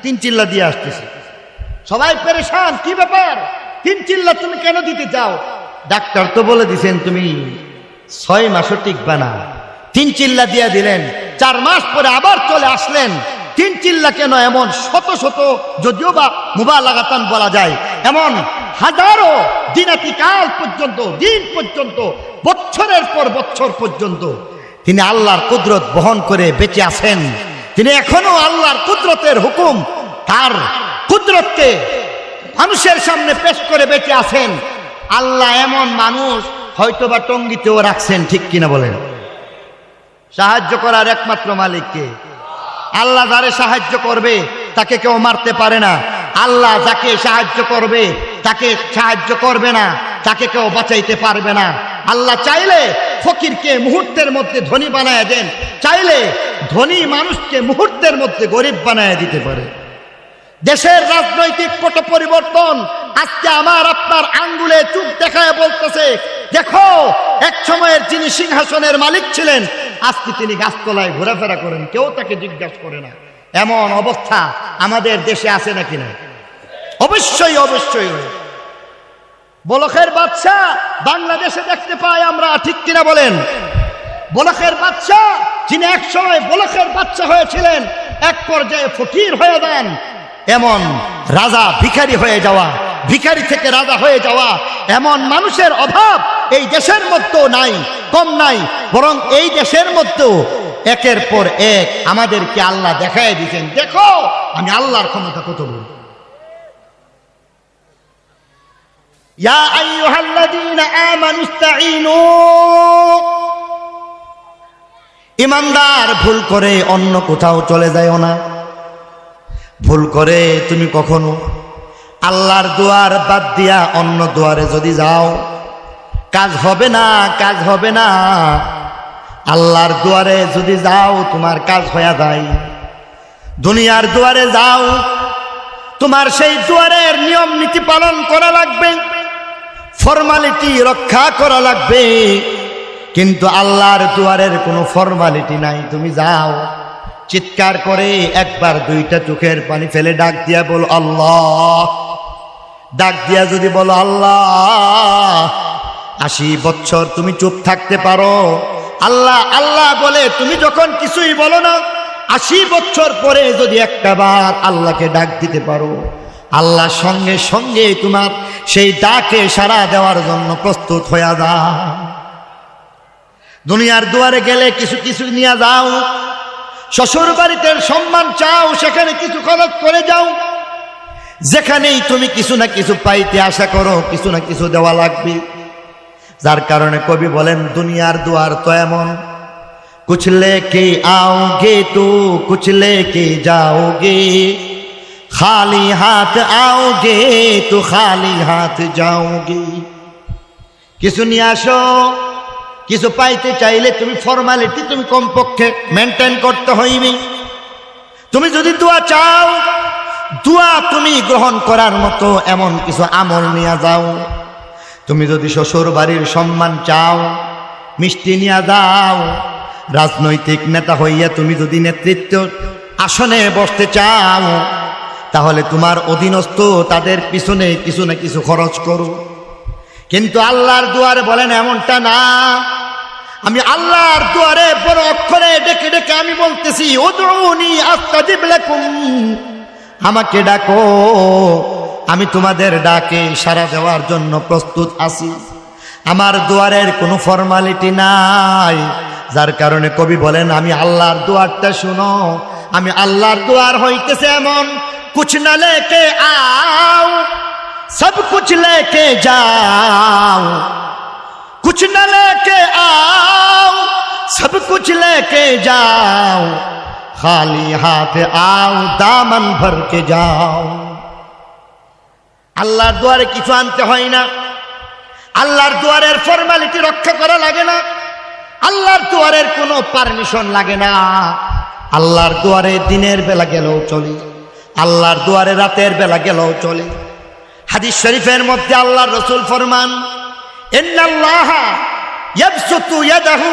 তিন চিল্লা দিয়ে আসতেছি। সবাই পেরেশান, কি ব্যাপার, 3 চিল্লা তুমি কেন দিতে চাও? ডাক্তার তো বলে দিছেন তুমি 6 মাসও টিকবা না। 3 চিল্লা দিয়ে দিলেন। 4 মাস পরে আবার চলে আসলেন। 3 চিল্লা কেন? এমন শত শত, যদিও বা মুবালাগাতান বলা যায়, এমন হাজারো দিনাতিকাল পর্যন্ত, দিন পর্যন্ত, বছরের পর বছর পর্যন্ত তিনি আল্লাহর কুদরত বহন করে বেঁচে আছেন। তিনি এখনো আল্লাহর কুদরতের হুকুম, তার কুদরতকে মানুষের সামনে পেশ করে বেঁচে আছেন। আল্লাহ এমন মানুষ হয়তোবা টঙ্গিতেও রাখছেন, ঠিক কিনা বলেন? সাহায্য করার একমাত্র মালিককে। আল্লাহ যারে সাহায্য করবে তাকে কেউ মারতে পারে না। আল্লাহ যাকে সাহায্য করবে তাকে সাহায্য করবে না, তাকে কেউ বাঁচাইতে পারবে না। আল্লাহ চাইলে ফকিরকে মুহূর্তের মধ্যে ধনী বানায় দেন, চাইলে ধনী মানুষকে মুহূর্তের মধ্যে গরিব বানায় দিতে পারে। দেশের রাজনৈতিক পট পরিবর্তন আজকে আমার আপনার আঙ্গুলে চুপ দেখায় বলতেছে, দেখো এক সময়ের যিনি সিংহাসনের মালিক ছিলেন আজকে তিনি গাছতলায় ঘোরাফেরা করেন, কেউ তাকে জিজ্ঞাসা করে না। এমন অবস্থা আমাদের দেশে আছে নাকি না? অবশ্যই অবশ্যই। বলখের বাদশা বাংলাদেশে দেখতে পাই আমরা, ঠিক কিনা বলেন? বলখের বাদশা যিনি এক সময় বলখের বাদশা হয়েছিলেন, এক পর্যায়ে ফকির হয়ে যান। এমন রাজা ভিখারি হয়ে যাওয়া, ভিখারি থেকে রাজা হয়ে যাওয়া, এমন মানুষের অভাব এই দেশের মধ্যেও নাই, কম নাই, বরং এই দেশের মধ্যেও একের পর এক আমাদেরকে আল্লাহ দেখায় দিয়েছেন। দেখো আমি আল্লাহর ক্ষমতা কত বড়। ইয়া আইয়ুহাল্লাযীনা আমানুস্তাঈনু, ঈমানদার ভুল করে অন্য কোথাও চলে যায়ও না। ভুল করে তুমি কখনো আল্লাহর দুয়ার বাদ দিয়া অন্য দুয়ারে যদি যাও, কাজ হবে না, কাজ হবে না। আল্লাহর দুয়ারে যদি যাও তোমার কাজ হয়ে যায়। দুনিয়ার দুয়ারে যাও, তোমার সেই দুয়ারের নিয়ম নীতি পালন করা লাগবে, ফরমালিটি রক্ষা করা লাগবে। কিন্তু আল্লাহর দুয়ারের কোনো ফরমালিটি নাই। তুমি যাও, চিৎকার করে একবার 2টা চোখের পানি ফেলে ডাক দিয়া বলো আল্লাহ। ডাক দিয়া যদি বলো আল্লাহ, 80 বছর তুমি চুপ থাকতে পারো। আল্লাহ আল্লাহ বলে তুমি যখন কিছুই বলো না, 80 বছর পরে যদি একটা বার আল্লাহকে ডাক দিতে পারো, আল্লাহ সঙ্গে সঙ্গে তোমার সেই ডাকে সাড়া দেওয়ার জন্য প্রস্তুত হয়ে যাও। দুনিয়ার দুয়ারে গেলে কিছু কিছু নিয়ে যাও, শ্বশুর বাড়িতে সম্মান চাও, সেখানে কিছু খরচ করে যাও। যেখানেই তুমি কিছু না কিছু পাইতে আশা করো, কিছু না কিছু দেওয়া লাগবে। যার কারণে কবি বলেন দুনিয়ার দুয়ার তো এমন, কুছ লেকে आओगे तो कुछ लेके जाओगे, खाली हाथ आओगे तो खाली हाथ जाओगे। কিছু নিয়ে আসো, কিছু পাইতে চাইলে তুমি ফরমালিটি তুমি কমপক্ষে মেনটেন করতে হইবে। তুমি যদি দোয়া চাও, দোয়া তুমি গ্রহণ করার মতো এমন কিছু আমল নিয়ে যাও। তুমি যদি শ্বশুর বাড়ির সম্মান চাও, মিষ্টি নিয়ে যাও। রাজনৈতিক নেতা হইয়া তুমি যদি নেতৃত্ব আসনে বসতে চাও, তাহলে তোমার অধীনস্থ তাদের পিছনে কিছু না কিছু খরচ করো। কিন্তু আল্লাহর দুয়ারে বলেন এমনটা না। আমি আল্লাহর দুয়ারে বড় অক্ষরে ডেকে ডেকে আমি বলতেছি উদউনি আস্তাজিব লাকুম, আমাকে ডাকো, আমি তোমাদের ডাকে সাড়া দেওয়ার জন্য প্রস্তুত আছি। আমার দুয়ারের কোনো ফরমালিটি নাই। যার কারণে কবি বলেন আমি আল্লাহর দুয়ারটা শুনো। আমি আল্লাহর দুয়ার হইতেছে এমন, কুছ না লেকে আও সব কুছ লেকে যাও, कुछ न लेके आओ सब कुछ लेके जाओ, खाली हाथ आओ दामन भर के जाओ। আল্লাহর দুয়ারে কিছু আনতে হয় না। আল্লাহর দুয়ারের ফরমালিটি রক্ষা করা লাগে না। আল্লাহর দুয়ারের কোনো পারমিশন লাগে না। আল্লাহর দুয়ারে দিনের বেলা গেলেও চলে, আল্লাহর দুয়ারে রাতের বেলা গেলেও চলে। হাদিস শরীফের মধ্যে আল্লাহর রাসূল ফরমান, ইন্নাল্লাহা ইয়াবসুতু ইয়াদাহু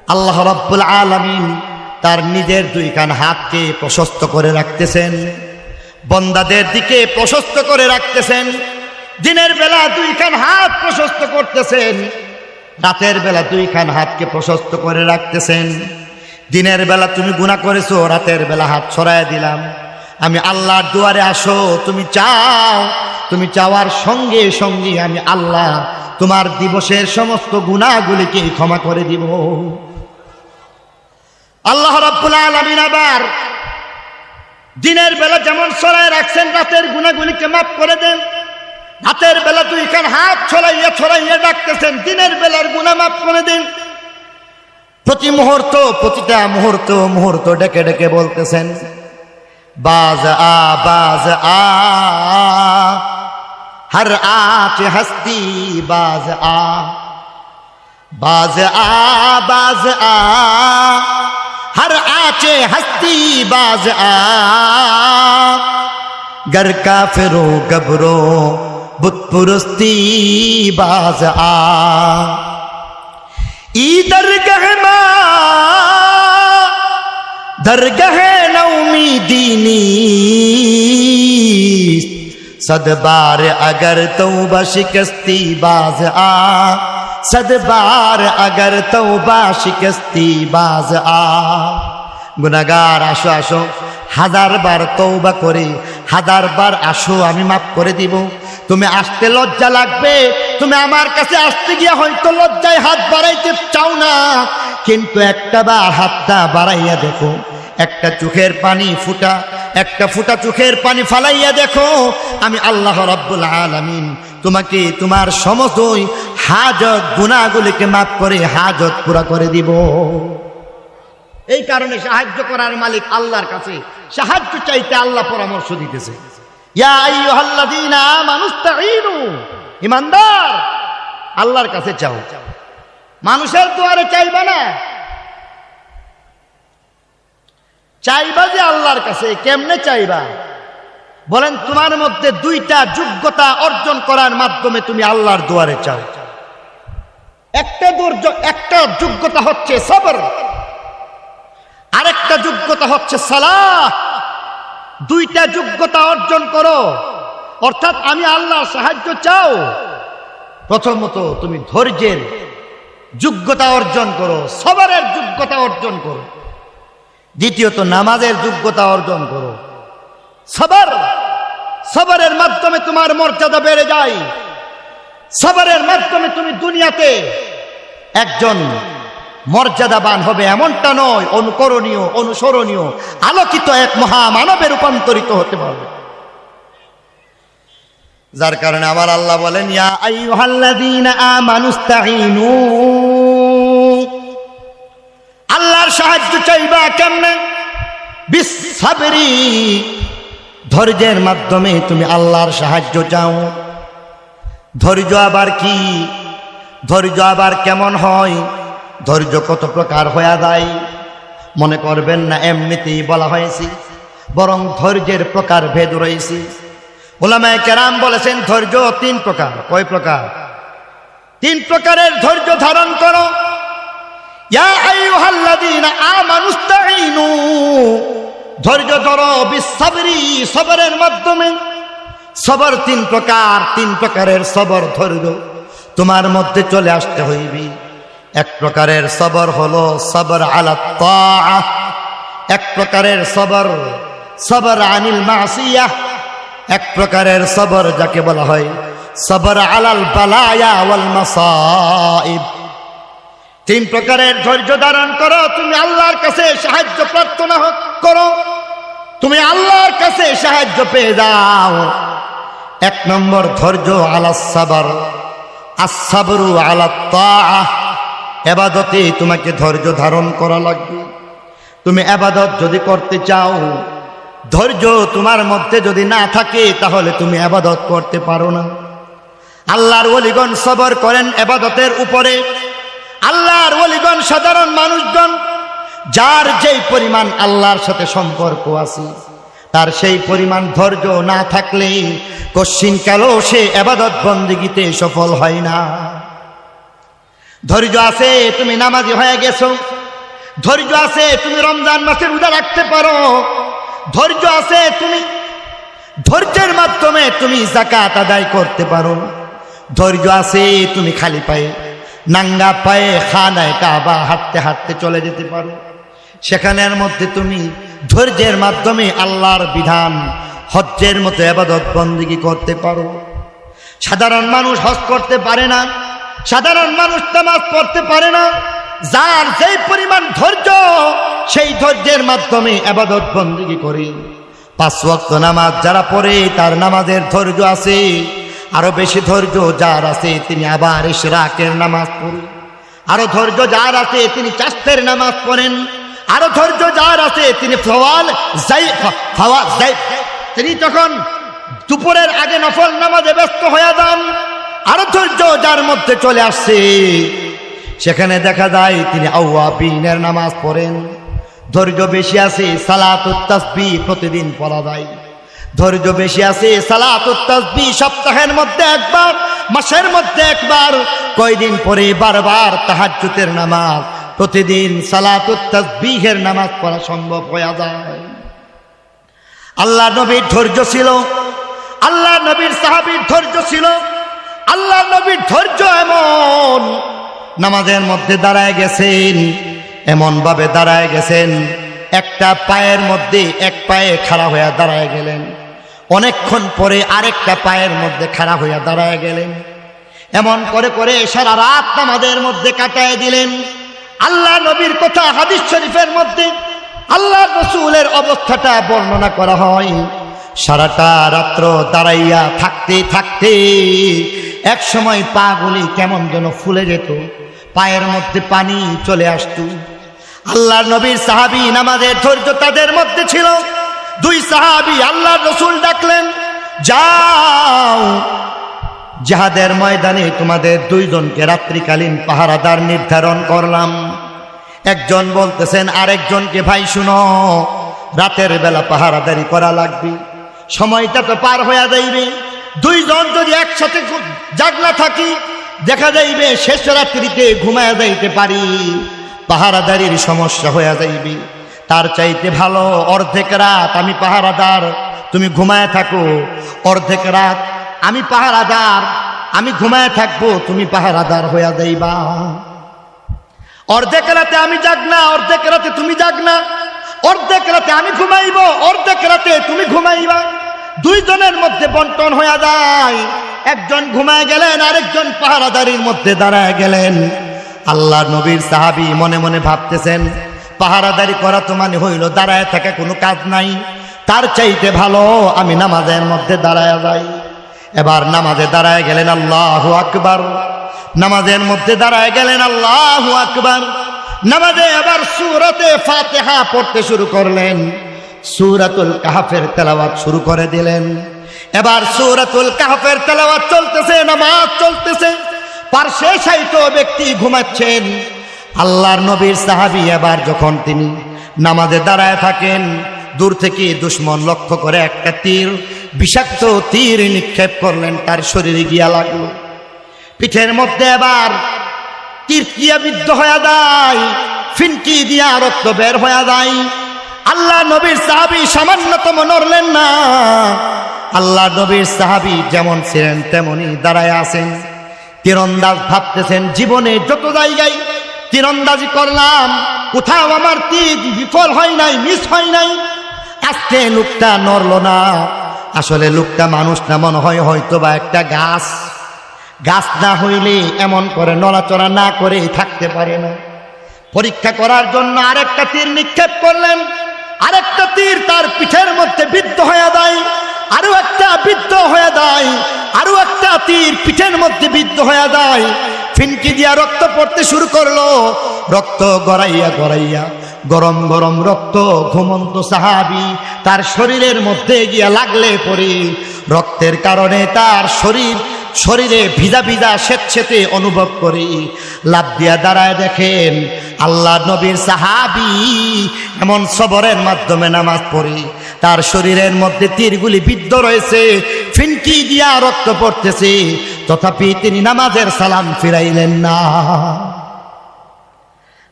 আল্লাহ রাব্বুল আলামিন তার নিজের দুই কান হাতকে প্রশস্ত করে রাখতেছেন, বন্দাদের দিকে প্রশস্ত করে রাখতেছেন। দিনের বেলা দুই কান হাত প্রশস্ত করতেছেন, রাতের বেলা দুই কান হাতকে প্রশস্ত করে রাখতেছেন। দিনের বেলা তুমি গুনাহ করেছো, রাতের বেলা হাত ছড়ায় দিলাম, আমি আল্লাহর দুয়ারে আসো, তুমি চাও, তুমি চাওয়ার সঙ্গে সঙ্গে আমি আল্লাহ তোমার দিবসের সমস্ত গুনাহগুলিকে ক্ষমা করে দিব। আল্লাহ রাব্বুল আলামিন আবার দিনের বেলা যেমন ছড়ায় রাখছেন, রাতের গুনাহগুলিকে মাফ করে দেন। রাতের বেলা দুই কান হাত ছড়াইয়া ছড়াইয়া ডাকতেছেন, দিনের বেলার গুনাহ মাফ করে দেন। প্রতি মুহূর্ত, প্রতিটা মুহূর্ত মুহূর্ত ডেকে ডেকে বলতেছেন, বাজ আ বাজ আ, হর আঁচ হস্তি বাজ আ, বাজ আ বাজ আ, हर आचे हस्ती बाज आ, गर काफिरों गबरों बुत पुरस्ती बाज आ, ई दरगह मा दरगह नौमीदीनी, सद बार अगर तौबा शिकस्ती बाज आ, सद बार अगर तौबा शिकस्ती बाज आ। गुनाहगार আসো আসো, হাজার বার তওবা করে হাজার বার আসো, আমি মাফ করে দিব। তুমি আসতে লজ্জা লাগবে, তুমি আমার কাছে আসতে গিয়ে হয়তো লজ্জায় হাত বাড়াইতে চাও না, কিন্তু একটা বার হাতটা বাড়াইয়া দেখো, একটা চোখের পানি ফুটা, একটা ফুটা চোখের পানি ফালাইয়া দেখো, আমি আল্লাহ রাব্বুল আলামিন তোমাকে তোমার সমস্ত হাজত গুনাহগুলিকে মাফ করে হাজত পুরা করে দিব। এই কারণে সাহায্য করার মালিক আল্লাহর কাছে সাহায্য চাইতে আল্লাহ পরামর্শ দিতেছে, ইয়া আইয়ুহাল্লাযীনা আমানুস্তাঈনু, ঈমানদার আল্লাহর কাছে চাও, মানুষের দুয়ারে চাইবা না, চাইবা যে আল্লাহর কাছে। কেমনে চাইবা বলেন? তোমার মধ্যে দুইটা যোগ্যতা অর্জন করার মাধ্যমে তুমি আল্লাহর দুয়ারে চাও। একটা যোগ্যতা হচ্ছে সবর, আরেকটা যোগ্যতা হচ্ছে সালাহ। দুইটা যোগ্যতা অর্জন করো, অর্থাৎ আমি আল্লাহর সাহায্য চাও। প্রথমত তুমি ধৈর্যের যোগ্যতা অর্জন করো, সবরের যোগ্যতা অর্জন করো। দ্বিতীয়ত নামাজের যোগ্যতা অর্জন করো। সবরের মাধ্যমে তোমার মর্যাদা বেড়ে যায়। সবরের মাধ্যমে তুমি দুনিয়াতে একজন মর্যাদাবান হবে এমনটা নয়, অনুকরণীয়, অনুসরণীয়, আলোকিত এক মহামানবে রূপান্তরিত হতে পারবে। যার কারণে আমার আল্লাহ বলেন, ইয়া আইয়ুহাল্লাযীনা আমানুস্তাঈনু, আল্লাহর সাহায্য চাইবা কেমনে? বিসসাবরি, ধৈর্যের মাধ্যমে তুমি আল্লাহর সাহায্য চাও। ধৈর্য আবার কি? ধৈর্য আবার কেমন হয়? ধৈর্য কত প্রকার হয়ে যায় মনে করবেন না, এমনিতেই বলা হয়েছে, বরং ধৈর্যের প্রকার ভেদ রয়েছে। উলামায়ে কেরাম বলেছেন ধৈর্য তিন প্রকার। কয় প্রকার? তিন প্রকারের ধৈর্য ধারণ করো। ইয়া আইয়ুহাল্লাযীনা আমানুস্তাঈনু, ধৈর্য ধরো, বিসসাবরি, সবরের মাধ্যমে। সবর তিন প্রকার, তিন প্রকারের সবর ধৈর্য তোমার মধ্যে চলে আসতে হইবে। এক প্রকারের সবর হলো সবর আলা তাআহ, এক প্রকারের সবর সবর আনিল মাসিয়াহ, এক প্রকারের সবর যাকে বলা হয় সবর আলাল বালায়া ওয়াল মাসাইব। তিন প্রকারের ধৈর্য ধারণ করো, তুমি আল্লাহর কাছে সাহায্য প্রার্থনা করো, তুমি আল্লাহর কাছে সাহায্য পেয়ে যাও। এক নম্বর ধৈর্য আলাস সাবর, আস-সাবরু আলাত তাআহ, ইবাদতে তোমাকে ধৈর্য ধারণ করা লাগবে। তুমি ইবাদত যদি করতে চাও, ধৈর্য তোমার মধ্যে যদি না থাকে তাহলে তুমি ইবাদত করতে পারো না। আল্লাহর ওলিগণ সবর করেন ইবাদতের উপরে। আল্লাহর ওলিগণ সাধারণ মানুষগণ, যার যেই পরিমাণ আল্লাহর সাথে সম্পর্ক আছে, তার সেই পরিমাণ ধৈর্য না থাকলে কশ্চিনকালও সে ইবাদত বন্দেগীতে সফল হয় না। ধৈর্য আছে, তুমি নামাজি হয়ে গেছো, ধৈর্য আছে তুমি রমজান মাসে রোজা রাখতে পারো, ধৈর্য আছে তুমি ধৈর্যের মাধ্যমে তুমি যাকাত আদায় করতে পারো, ধৈর্য আছে তুমি খালি পায়ে নাঙ্গা পায়ে খানায় কাবা হাঁটতে হাঁটতে চলে যেতে পারো, সেখানের মধ্যে তুমি ধৈর্যের মাধ্যমে আল্লাহর বিধান হজ্জের মতো ইবাদত বন্দেগী করতে পারো। সাধারণ মানুষ হজ করতে পারে না, সাধারণ মানুষ নামাজ পড়তে পারে না, যার যেই পরিমাণ ধৈর্য সেই ধৈর্যের মাধ্যমে ইবাদত বন্দেগী করে 5 ওয়াক্ত নামাজ যারা পড়ে তার নামাজের ধৈর্য আছে। আরো বেশি ধৈর্য যার আছে তিনি আবার ইশরাকের নামাজ পড়েন, আরো ধৈর্য যার আছে তিনি চাষের নামাজ পড়েন, আরো ধৈর্য যার আছে তিনি তিনি তখন দুপুরের আগে নফল নামাজে ব্যস্ত হয়ে যান। আরো ধৈর্য যার মধ্যে চলে আসছে সেখানে দেখা যায় তিনি আওয়াবিনের নামাজ পড়েন। ধৈর্য বেশি আছে সালাতুত তাসবিহ প্রতিদিন পড়া যায়, ধৈর্য বেশি আছে সালাতুত তাসবিহ সপ্তাহের মধ্যে একবার, মাসের মধ্যে একবার, কয়দিন পরে বারবার তাহাজ্জুদের নামাজ, প্রতিদিন সালাতুত তাসবিহের নামাজ পড়া সম্ভব হয়ে যায়। আল্লাহ নবীর ধৈর্য ছিল, আল্লাহ নবীর সাহাবীর ধৈর্য ছিল, আল্লাহ নবীর ধৈর্য এমন নামাজের মধ্যে দাঁড়ায় গেছেন, এমন ভাবে দাঁড়ায় গেছেন একটা পায়ের মধ্যে এক পায়ে খাড়া হইয়া দাঁড়ায় গেলেন, অনেকক্ষণ পরে আরেকটা পায়ের মধ্যে খাড়া হইয়া দাঁড়ায় গেলেন, এমন করে করে সারা রাত নামাজের মধ্যে কাটায় দিলেন। আল্লাহ নবীর কথা হাদিস শরীফের মধ্যে আল্লাহ রাসূলের অবস্থাটা বর্ণনা করা হয়। সারাটা রাত্র দাঁড়াইয়া থাকতে থাকতে এক সময় পা গুলি কেমন যেন ফুলে যেত, পায়ের মধ্যে পানি চলে আসতো। আল্লাহ নবীর সাহাবী নামাজের ধৈর্য তাদের মধ্যে ছিল। 2 সাহাবী আল্লাহ রাসূল ডাকলেন, যাও জিহাদের ময়দানে তোমাদের 2 জনকে রাত্রিকালীন পাহারাদার নির্ধারণ করলাম। একজন বলতেছেন আরেকজনকে, ভাই শুনো, রাতের বেলা পাহারাদারি করা লাগবে, সময়টা তো পার হয়ে যাইবে, 2 জন যদি একসাথে জাগনা থাকি দেখা যাইবে শেষ রাত্রিতে ঘুমায় যাইতে পারি, পাহারাদারির সমস্যা হয়ে যাইবে। তার চাইতে ভালো অর্ধেক রাত আমি পাহারাদার, তুমি ঘুমায় থাকো, অর্ধেক রাত আমি পাহারাদার, আমি ঘুমায় থাকবো, তুমি পাহারাদার হইয়া যাইবা। অর্ধেক রাতে আমি জাগনা, অর্ধেক রাতে তুমি জাগনা, অর্ধেক রাতে আমি ঘুমাইব, অর্ধেক রাতে তুমি ঘুমাইবা। 2 জনের মধ্যে বন্টন হয়ে যায়, একজন ঘুমায় গেলেন, আরেকজন পাহারাদারির মধ্যে দাঁড়ায় গেলেন। আল্লাহ নবীর সাহাবী মনে মনে ভাবতেছেন, পাহারাদারি করা তো মানে হইল দাঁড়ায় থাকা, কোনো কাজ নাই, তার চাইতে ভালো আমি নামাজের মধ্যে দাঁড়ায় যাই। এবার নামাজে দাঁড়ায় গেলেন, আল্লাহু আকবার, নামাজের মধ্যে দাঁড়ায় গেলেন, আল্লাহু আকবার। নামাজে এবার সূরাতে ফাতিহা পড়তে শুরু করলেন, সূরাতুল কাহফের তেলাওয়াত শুরু করে দিলেন। এবার সূরাতুল কাহফের তেলাওয়াত চলতেছে, নামাজ চলতেছে, পার্শ্বে শায়িত ব্যক্তি ঘুমাচ্ছেন। আল্লাহর নবীর সাহাবী এবার যখন তিনি নামাজে দাঁড়ায় থাকেন, দূর থেকে দুশমন লক্ষ্য করে একটা তীর, বিষাক্ত তীর নিক্ষেপ করলেন, তার শরীরে গিয়া লাগলো। পিঠের মধ্যে এবার তীর গিয়া বিদ্ধ হয়ে যায়, ফিনকি দিয়া রক্ত বের হয়ে যায়। আল্লাহ নবীর সাহাবী সামান্যতম নড়লেন না। আল্লাহ নবীর সাহাবী যেমন ছিলেন তেমনই দাঁড়ায় আছেন। তীরন্দাজ ভাবতেছেন, জীবনে যত জায়গায় তীরন্দাজি করলাম কোথাও আমার তীর বিফল হয় নাই, মিস হয় নাই, আজকে লোকটা নড়ল না। আসলে লোকটা মানুষ না, মনে হয় হয়তো বা একটা গাছ, গাছ না হইলে এমন করে নড়াচড়া না করে থাকতে পারে না। পরীক্ষা করার জন্য আরেকটা তীর নিক্ষেপ করলেন, আরেকটা তীর তার পিঠের মধ্যে বিদ্ধ হয়ে যায়, আরো একটা বিদ্ধ হয়ে যায়, আরো একটা তীর পিঠের মধ্যে বিদ্ধ হয়ে যায়। ফিনকি দিয়া রক্ত পড়তে শুরু করলো, রক্ত গড়াইয়া গড়াইয়া গরম গরম রক্ত ঘুমন্ত সাহাবী তার শরীরের মধ্যে গিয়া লাগলে পরে রক্তের কারণে তার শরীরে ভিজা ভিজা স্বেচ্ছেতে অনুভব করে লাফ দিয়া দাঁড়ায় দেখেন আল্লাহ নবীর সাহাবী এমন সবরের মাধ্যমে নামাজ পড়ে তার শরীরের মধ্যে তীরগুলি বিদ্ধ রয়েছে, ফিনকি দিয়া রক্ত পড়তেছে, তথাপি তিনি নামাজের সালাম ফিরাইলেন না।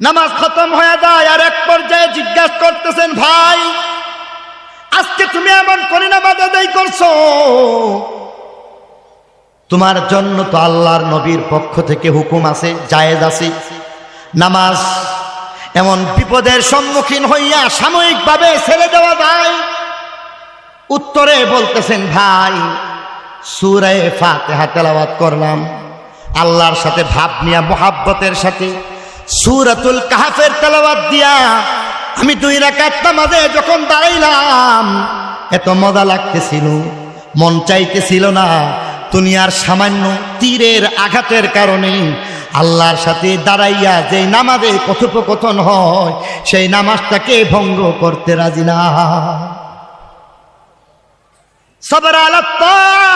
নামাজ খতম হয়ে যায় আর এক পর্যায়ে জিজ্ঞাসা করতেছেন, ভাই আজকে তুমি এমন করে নামাজ আদায় করছো, তোমার জন্য তো আল্লাহর নবীর পক্ষ থেকে হুকুম আছে, জায়েজ আছে নামাজ এমন বিপদের সম্মুখীন হইয়া সাময়িকভাবে ছেড়ে দেওয়া যায়? উত্তরে বলতেছেন, ভাই সূরা ফাতিহা তেলাওয়াত করলাম আল্লাহর সাথে ভাব নিয়া মোহাব্বতের সাথে, সূরাতুল কাহফের তেলাওয়াত দিয়া আমি 2 রাকাত নামাজে যখন দাঁড়াইলাম এত মজা লাগতেছিল, মন চাইতেছিল না দুনিয়ার সামান্য তীরের আঘাতের কারণে আল্লাহর সাথে দাঁড়াইয়া যে নামাজে কথোপকথন হয় সেই নামাজটাকে ভঙ্গ করতে রাজি না। সবর আলাল্লাহ,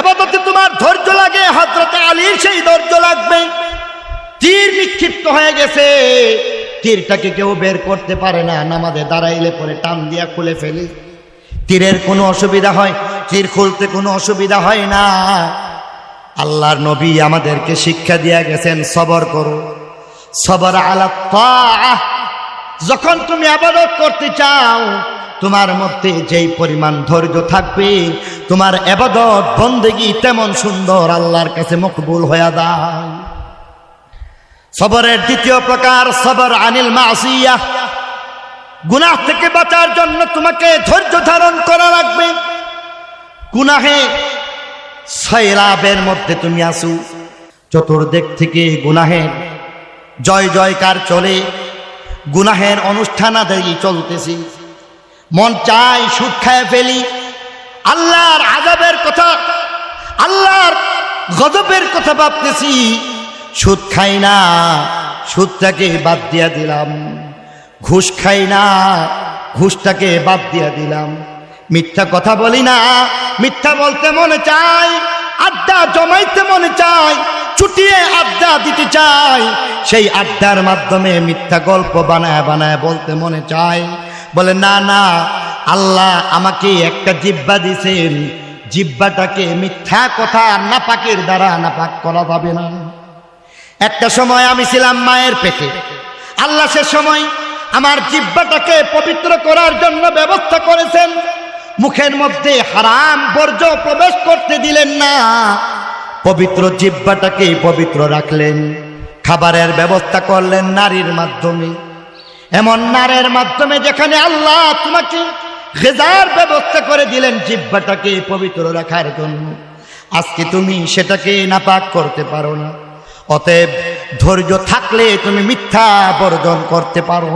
ইবাদতে তোমার ধৈর্য লাগে, হযরত আলীর সেই ধৈর্য লাগবে। তীর নিক্ষিপ্ত হয়ে গেছে, তীরটাকে কেউ বের করতে পারে না, নামাজে দাঁড়াইলে পরে টান দিয়া খুলে ফেলে। তীরের কোনো অসুবিধা হয়, তীর খুলতে কোনো অসুবিধা হয় না। আল্লাহর নবী আমাদেরকে শিক্ষা দিয়া গেছেন, সবর করো, সবর আলাল্লাহ। যখন তুমি ইবাদত করতে চাও তোমার মধ্যে যেই পরিমাণ ধৈর্য থাকবে তোমার ইবাদত বন্দেগী তেমন সুন্দর আল্লাহর কাছে মকবুল হয়ে যায়। সবরের দ্বিতীয় প্রকার সবর আনিল মাসিয়াহ, গুনাহ থেকে বাঁচার জন্য তোমাকে ধৈর্য ধারণ করা লাগবে। গুনাহে সয়লাবের মধ্যে তুমি আসো, চতুর্দিক থেকে গুনাহের জয় জয়কার চলে, গুনাহের অনুষ্ঠান আদায়ী চলতেছে, মন চাই সুদ খায় ফেলি, আল্লাহর আযাবের কথা, আল্লাহর গজবের কথা ভাবতেছি, সুদ খাই না, সুদটাকে বাদ দিয়া দিলাম, ঘুষ খাই না, ঘুষটাকে বাদ দিয়া দিলাম, মিথ্যা কথা বলি না, মিথ্যা বলতে মনে চাই, আড্ডা জমাইতে মনে চাই, ছুটিয়ে আড্ডা দিতে চাই, সেই আড্ডার মাধ্যমে মিথ্যা গল্প বানায় বানায় বলতে মনে চাই। বলে না না, আল্লাহ আমাকে একটা জিহ্বা দিয়েছেন, জিহ্বাটাকে মিথ্যা কথা নাপাকের দ্বারা নাপাক করা যাবে না। একটা সময় আমি ছিলাম মায়ের পেটে, আল্লাহ সে সময় আমার জিহ্বাটাকে পবিত্র করার জন্য ব্যবস্থা করেছেন, মুখের মধ্যে হারাম বর্জ্য প্রবেশ করতে দিলেন না, পবিত্র জিহ্বাটাকে পবিত্র রাখলেন, খাবারের ব্যবস্থা করলেন নারীর মাধ্যমে, এমন নারীর মাধ্যমে যেখানে আল্লাহ তোমাকে গিজার ব্যবস্থা করে দিলেন জিহ্বাটাকে পবিত্র রাখার জন্য, আজকে তুমি সেটাকে নাপাক করতে পারো না। অতএব ধৈর্য থাকলে তুমি মিথ্যা বর্জন করতে পারো,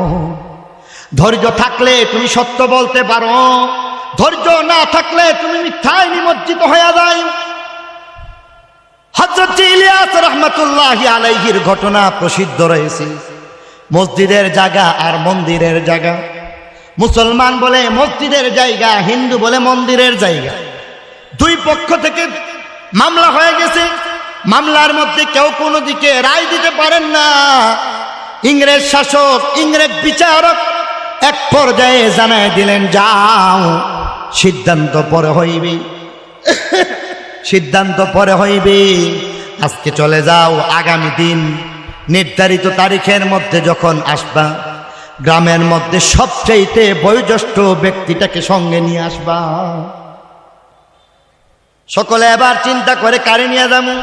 ধৈর্য থাকলে তুমি সত্য বলতে পারো, ধৈর্য না থাকলে তুমি মিথ্যায় নিমজ্জিত হয়ে যায়। হযরত ইলিয়াস রাহমাতুল্লাহি আলাইহির ঘটনা প্রসিদ্ধ রয়েছে, মসজিদের জায়গা আর মন্দিরের জায়গা, মুসলমান বলে মসজিদের জায়গা, হিন্দু বলে মন্দিরের জায়গা, 2 পক্ষ থেকে মামলা হয়ে গেছে, মামলার মধ্যে কেউ কোনো দিকে রায় দিতে পারেন না। ইংরেজ শাসক, ইংরেজ বিচারক এক পর্যায়ে জানায় দিলেন, যাও সিদ্ধান্ত পরে হইবে, সিদ্ধান্ত পরে হইবে, আজকে চলে যাও, আগামী দিন নির্ধারিত তারিখের মধ্যে যখন আসবা গ্রামের মধ্যে সবচেয়ে বয়োজ্যেষ্ঠ ব্যক্তিটাকে সঙ্গে নিয়ে আসবা। সকলে এবার চিন্তা করে কারে নিয়ে যাবো।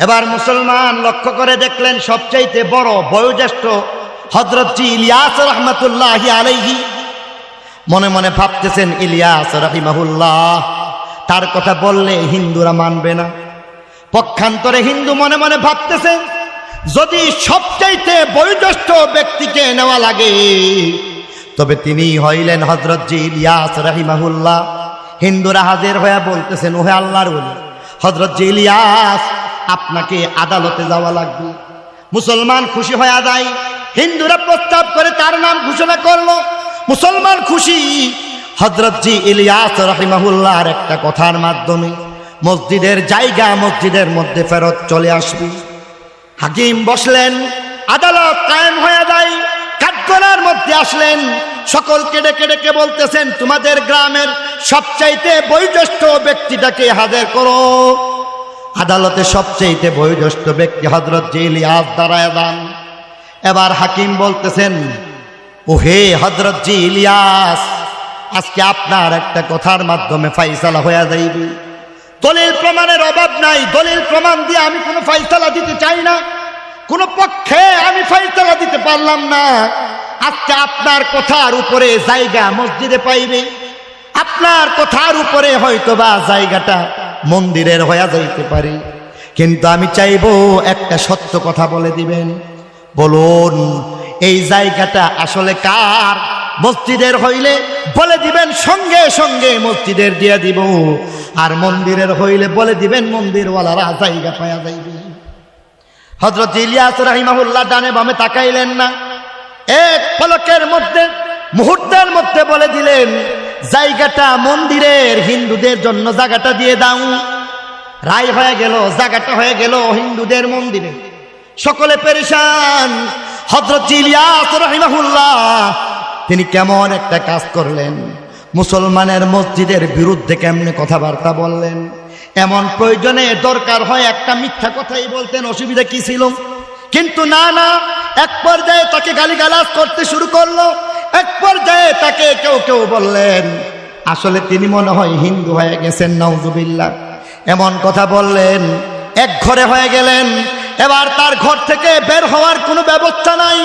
এবার মুসলমান লক্ষ্য করে দেখলেন সবচেয়ে বড় বয়োজ্যেষ্ঠ হযরত ইলিয়াস রাহমাতুল্লাহি আলাইহি। মনে মনে ভাবতেছেন ইলিয়াস রাহিমাহুল্লাহ, তার কথা বললে হিন্দুরা মানবে না। পক্ষান্তরে হিন্দু মনে মনে ভাবতেছেন যদি সবচাইতে বয়োজ্যেষ্ঠ ব্যক্তিকে নেওয়া লাগে তবে তিনি হইলেন হযরত ইলিয়াস রাহিমাহুল্লাহ। হিন্দুরা হাজির হয়ে বলতেছেন, ওহে আল্লাহর ওলি হযরত ইলিয়াস, আপনাকে আদালতে যাওয়া লাগবে। মুসলমান খুশি হয়ে যায়, হিন্দুরা প্রস্তাব করে তার নাম ঘোষণা করলো, মুসলমান খুশি। হযরত ইলিয়াস রাহিমাহুল্লাহর একটা কথার মাধ্যমে মসজিদের জায়গা মসজিদের মধ্যে ফেরত চলে আসবে। হাকিম বসলেন, আদালত কায়েম হয়ে যায়। কাঠগড়ার মধ্যে আসলেন, সকলকে ডেকে ডেকে বলতেছেন, তোমাদের গ্রামের সবচাইতে বয়োজ্যেষ্ঠ ব্যক্তিটাকে হাজির করো। আদালতে সবচাইতে বয়োজ্যেষ্ঠ ব্যক্তি হযরত ইলিয়াস দাঁড়ায় যান। এবার হাকিম বলতেছেন, ও হে হযরত জি ইলিয়াস, আজকে আপনার একটা কথার মাধ্যমে ফাইসালা হয়ে যাইবে। দলিল প্রমাণের অভাব নাই, দলিল প্রমাণ দিয়ে আমি কোনো ফাইসালা দিতে চাই না, কোনো পক্ষে আমি ফাইসালা দিতে পারলাম না। আজকে আপনার কথার উপরে জায়গা মসজিদে পাইবে, আপনার কথার উপরে হয়তোবা জায়গাটা মন্দিরের হয়ে যাইতে পারে, কিন্তু আমি চাইবো একটা সত্য কথা বলে দিবেন। বলুন এই জায়গাটা আসলে কার? মসজিদের হইলে বলে দিবেন সঙ্গে সঙ্গে মসজিদের দিয়ে দিব, আর মন্দিরের হইলে বলে দিবেন মন্দিরওয়ালারা জায়গা পাওয়া যাইবে। হযরত ইলিয়াস রাহিমাহুল্লাহ ডানে বামে তাকাইলেন না, এক পলকের মধ্যে মুহূর্তের মধ্যে বলে দিলেন জায়গাটা মন্দিরের, হিন্দুদের জন্য জায়গাটা দিয়ে দাও। রায় হয়ে গেল, জায়গাটা হয়ে গেল হিন্দুদের মন্দিরে। সকলে পেরেশান। হযরত ইলিয়াস রাহিমাহুল্লাহ তিনি কেমন একটা কাজ করলেন, মুসলমানের মসজিদের বিরুদ্ধে কেমনে কথাবার্তা বললেন। এমন প্রয়োজনে দরকার হয় একটা মিথ্যা কথাই বলতেন, অসুবিধা কি ছিল? কিন্তু না না, এক পর্যায়ে তাকে গালিগালাজ করতে শুরু করলো। এক পর্যায়ে তাকে কেউ কেউ বললেন আসলে তিনি মনে হয় হিন্দু হয়ে গেছেন, নাউজুবিল্লাহ, এমন কথা বললেন। এক ঘরে হয়ে গেলেন, এবার তার ঘর থেকে বের হওয়ার কোনো ব্যবস্থা নাই।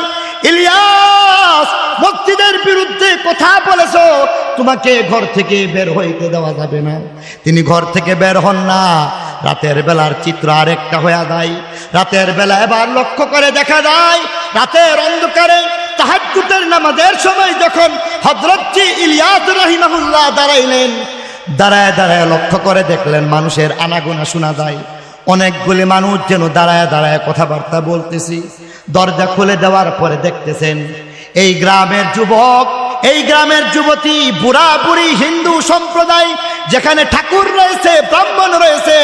ইলিয়াস, মসজিদের বিরুদ্ধে কথা বলেছো, তোমাকে ঘর থেকে বের হইতে দেওয়া যাবে না। তিনি ঘর থেকে বের হন না। রাতের বেলার চিত্র আরেকটা হয়ে যায়। রাতের বেলা এবার লক্ষ্য করে দেখা যায়, রাতের অন্ধকারে তাহাজ্জুদের নামাজের সময় যখন হযরত ইলিয়াস রাহিমাহুল্লাহ দাঁড়াইলেন, দাঁড়ায় দাঁড়ায় লক্ষ্য করে দেখলেন মানুষের আনাগোনা শোনা যায়। অনেকগুলি মানুষ যেন দাঁড়ায় দাঁড়ায় কথাবার্তা বলতেছি। দরজা খুলে দেওয়ার পরে দেখতেছেন এই গ্রামের যুবক, এই গ্রামের যুবতী, বুড়া বুড়ি হিন্দু সম্প্রদায়, যেখানে ঠাকুর রয়েছে, ব্রাহ্মণ রয়েছে,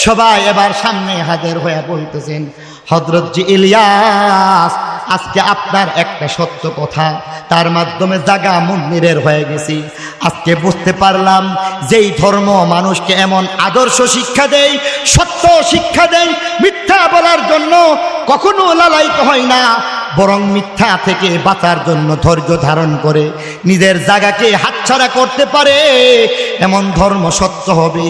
সবাই এবার সামনে হাজির হয়ে বলতেছেন হযরত জি ইলিয়াস, আজকে আপনার একটা সত্য কথা, তার মাধ্যমে জাগা মন্দিরের হয়ে গেছি। আজকে বুঝতে পারলাম যেই ধর্ম মানুষকে এমন আদর্শ শিক্ষা দেয়, সত্য শিক্ষা দেয়, মিথ্যা বলার জন্য কখনো লালায়িত হয় না, বরং মিথ্যা থেকে বাঁচার জন্য ধৈর্য ধারণ করে নিজের জায়গাকে হাতছাড়া করতে পারে, এমন ধর্ম সত্য হবে।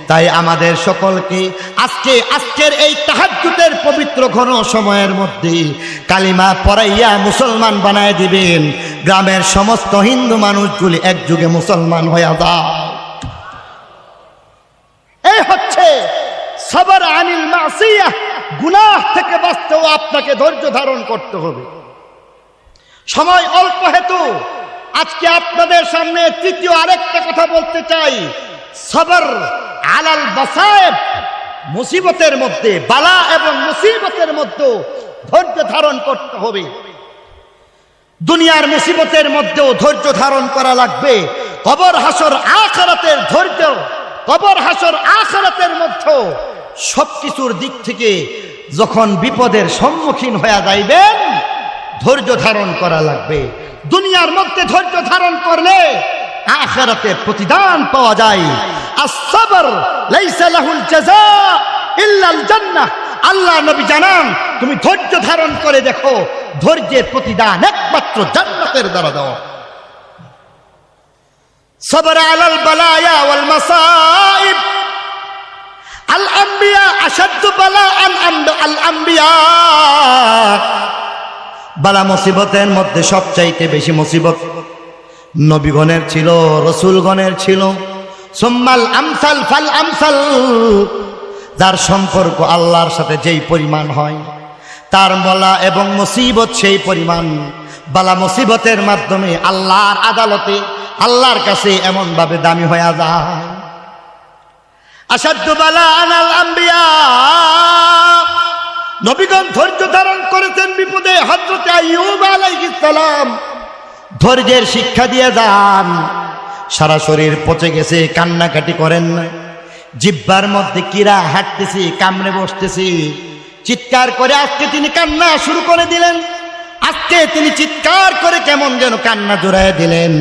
তাই আমাদের সকলকে আজকের এই তাহাজ্জুদের পবিত্র ঘন সময়ের মধ্যে কালিমা পড়াইয়া মুসলমান বানায় দিবেন। গ্রামের সমস্ত হিন্দু মানুষগুলি একযুগে মুসলমান হয়ে যায়। এই হচ্ছে সবর আনিল মাসিয়াহ, গুনাহ থেকে বাঁচতেও আপনাকে ধৈর্য ধারণ করতে হবে। সময় অল্প হেতু আজকে আপনাদের সামনে তৃতীয় আরেকটা কথা বলতে চাই। সবর আলাল বাসায়েব, মুসিবতের মধ্যে, বালা এবং মুসিবতের মধ্যে ধৈর্য ধারণ করতে হবে। দুনিয়ার মুসিবতের মধ্যেও ধৈর্য ধারণ করা লাগবে। কবর হাসর আখিরাতের ধৈর্য, কবর হাসর আখিরাতের মধ্যে সবকিছুর দিক থেকে যখন বিপদের সম্মুখীন হয়ে যাইবেন, ধৈর্য ধারণ করা লাগবে। দুনিয়ার মধ্যে ধৈর্য ধারণ করলে আখিরাতে প্রতিদান পাওয়া যায়। আস-সাবর লাইসা লাহুল জাযা ইল্লাল জান্নাহ। আল্লাহ নবী জানান, তুমি ধৈর্য ধারণ করে দেখো, ধৈর্যের প্রতিদান একমাত্র জান্নাতের দ্বারা দেওয়া। সবর আলাল বালায়া ওয়াল মাসাইব, আল আম্বিয়া আশাদ্দু বালাআন আল আম্বিয়া। বালা মুসিবতের মধ্যে সবচাইতে বেশি মুসিবত নবীগণের ছিল, রসুলগণের ছিল। সুম্মাল আমসাল ফাল আমসাল, যার সম্পর্ক আল্লাহর সাথে যেই পরিমাণ হয়, তার বলা এবং মুসিবত সেই পরিমাণ। বালা মুসিবতের মাধ্যমে আল্লাহর আদালতে, আল্লাহর কাছে এমন ভাবে দামি হয়ে যায়। আশাদ্দু বালাআন আল আম্বিয়া, নবীগণ ধৈর্য ধারণ করেছেন বিপদে। হযরত আইয়ুব আলাইহিস সালাম ধৈর্যের শিক্ষা দিয়ে যান। সারা শরীর পচে গেছে, কান্নাকাটি করেন না। জিহ্বার মধ্যে কিরা হাঁটতেছে, কামড়ে বসতেছে, চিৎকার করে আজকে তিনি কান্না শুরু করে দিলেন। আজকে তিনি চিৎকার করে কেমন যেন কান্না জোড়ায় দিলেন।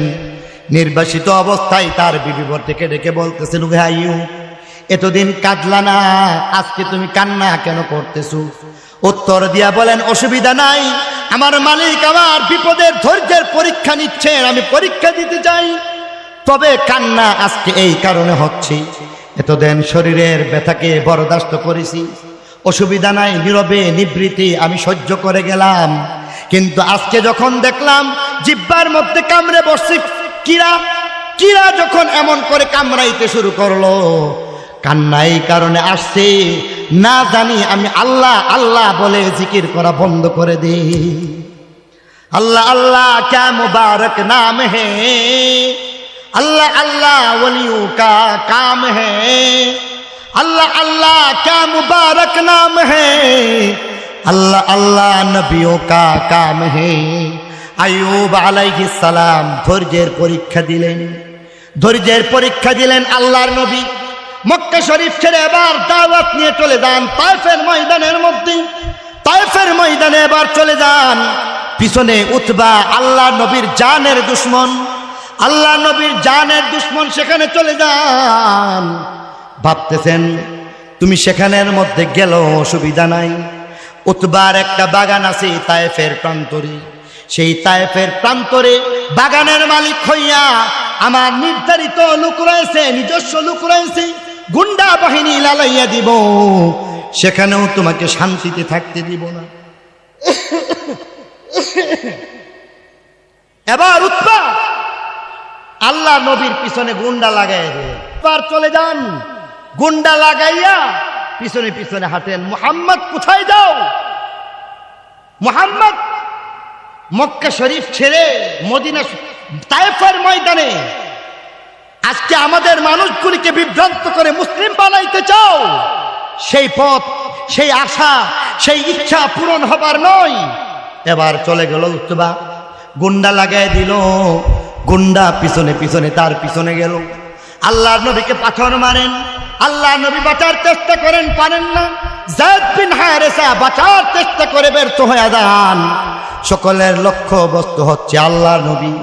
নির্বাসিত অবস্থায় তার বিবি ডেকে ডেকে বলতেছেন, ওহে আইয়ুব, এতদিন কাঁদলা না, আজকে তুমি কান্না কেন করতেছো? উত্তর দিয়া বলেন, অসুবিধা নাই, আমার মালিক আমার বিপদের ধৈর্যের পরীক্ষা নিচ্ছেন, আমি পরীক্ষা দিতে চাই। তবে কান্না আজকে এই কারণে হচ্ছে, এতদিন শরীরের ব্যথাকে বরদাস্ত করেছি, অসুবিধা নাই, নীরবে নিবৃত্তি আমি সহ্য করে গেলাম। কিন্তু আজকে যখন দেখলাম জিহ্বার মধ্যে কামড়ে বসছে কিরা যখন এমন করে কামড়াইতে শুরু করলো, কান্না এই কারণে আসছে, না জানি আমি আল্লাহ আল্লাহ বলে জিকির করা বন্ধ করে দিই। আল্লাহ আল্লাহ ক্যা মুবারক নাম হে, अल्लाह अल्लाह वलियों का काम है, अल्लाह अल्लाह क्या मुबारक नाम है, अल्लाह अल्लाह नबियों का काम है। আইয়ুব আলাইহিস সালাম ধৈর্যের পরীক্ষা দিলেন, ধৈর্যের পরীক্ষা দিলেন আল্লাহর নবী। মক্কা শরীফ ছেড়ে এবার দাওয়াত নিয়ে চলে যান তায়েফের ময়দানের মধ্যে। তায়েফের ময়দানে এবার চলে যান, পিছনে উতবা আল্লাহ নবীর জানের দুশমন, আল্লাহ নবীর জানের দুশমন সেখানে চলে যান। ভাবতেছেন তুমি সেখানের মধ্যে গেল অসুবিধা নাই, উতবার একটা বাগান আছে তায়েফের প্রান্তরে, সেই তায়েফের প্রান্তরে বাগানের মালিক হইয়া আমার নির্ধারিত লোক রয়েছে, নিজস্ব লোক রয়েছে, গুন্ডা বাহিনী লালাইয়া দিব, সেখানেও তোমাকে শান্তিতে থাকতে দিব না। এবার উতবা আল্লাহ নবীর পিছনে গুন্ডা লাগাইয়া দিলেন। এবার চলে যান, গুন্ডা লাগাইয়া পিছনে পিছনে হাঁটেন। মুহাম্মদ কোথায় যাও? মুহাম্মদ মক্কা শরীফ ছেড়ে মদিনা তায়েফের ময়দানে আজকে আমাদের মানুষগুলিকে বিভ্রান্ত করে মুসলিম বানাইতে চাও, সেই পথ, সেই আশা, সেই ইচ্ছা পূরণ হবার নয়। এবার চলে গেল উতবা, গুন্ডা লাগাই দিল, গুন্ডা পিছনে পিছনে তার পিছনে গেল। আল্লাহর নবীকে পাথর মারেন, আল্লাহ নবী বাঁচার চেষ্টা করেন, পারেন না। যায়েদ বিন হারেসা বাঁচার চেষ্টা করে ব্যর্থ হয়ে যান। সকলের লক্ষ্য বস্তু হচ্ছে আল্লাহর নবী,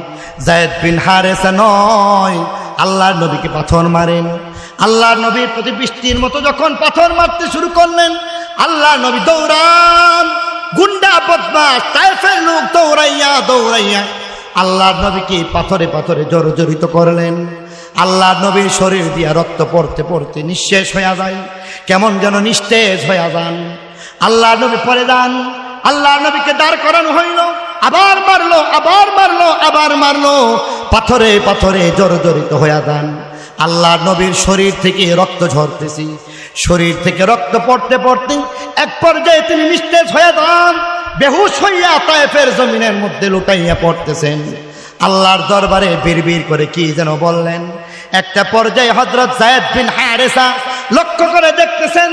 যায়েদ বিন হারেসা নয়। আল্লাহর নবীকে পাথর মারেন, আল্লাহর নবীর প্রতি বৃষ্টির মতো যখন পাথর মারতে শুরু করলেন, আল্লাহর নবী দৌড়ান, গুন্ডা বদমাশ তায়েফের লোক দৌড়াইয়া দৌড়াইয়া আল্লাহর নবীকে পাথরে পাথরে জর্জরিত করলেন। আল্লাহর নবীর শরীর দিয়া রক্ত পড়তে পড়তে নিঃশেষ হয়ে যায়, কেমন যেন নিস্তেজ হয়ে যান। আল্লাহর নবী পড়ে যান, আল্লাহর নবীকে দাঁড় করানো হইল, আবার মারলো, আবার মারলো, আবার মারলো, পাথরে পাথরে জর্জরিত হয়ে যান। আল্লাহর নবীর শরীর থেকে রক্ত ঝরতেছে, শরীর থেকে রক্ত পড়তে পড়তে এক পর্যায়ে তিনি নিস্তেজ হয়ে যান, বেহুশ হইয়া তায়েফের জমিনের মধ্যে লুটাইয়া পড়তেছেন। আল্লাহর দরবারে বিড়বিড় করে কি যেন বললেন। একটা পর্যায়ে হযরত যায়েদ বিন হারেসা লক্ষ্য করে দেখতেছেন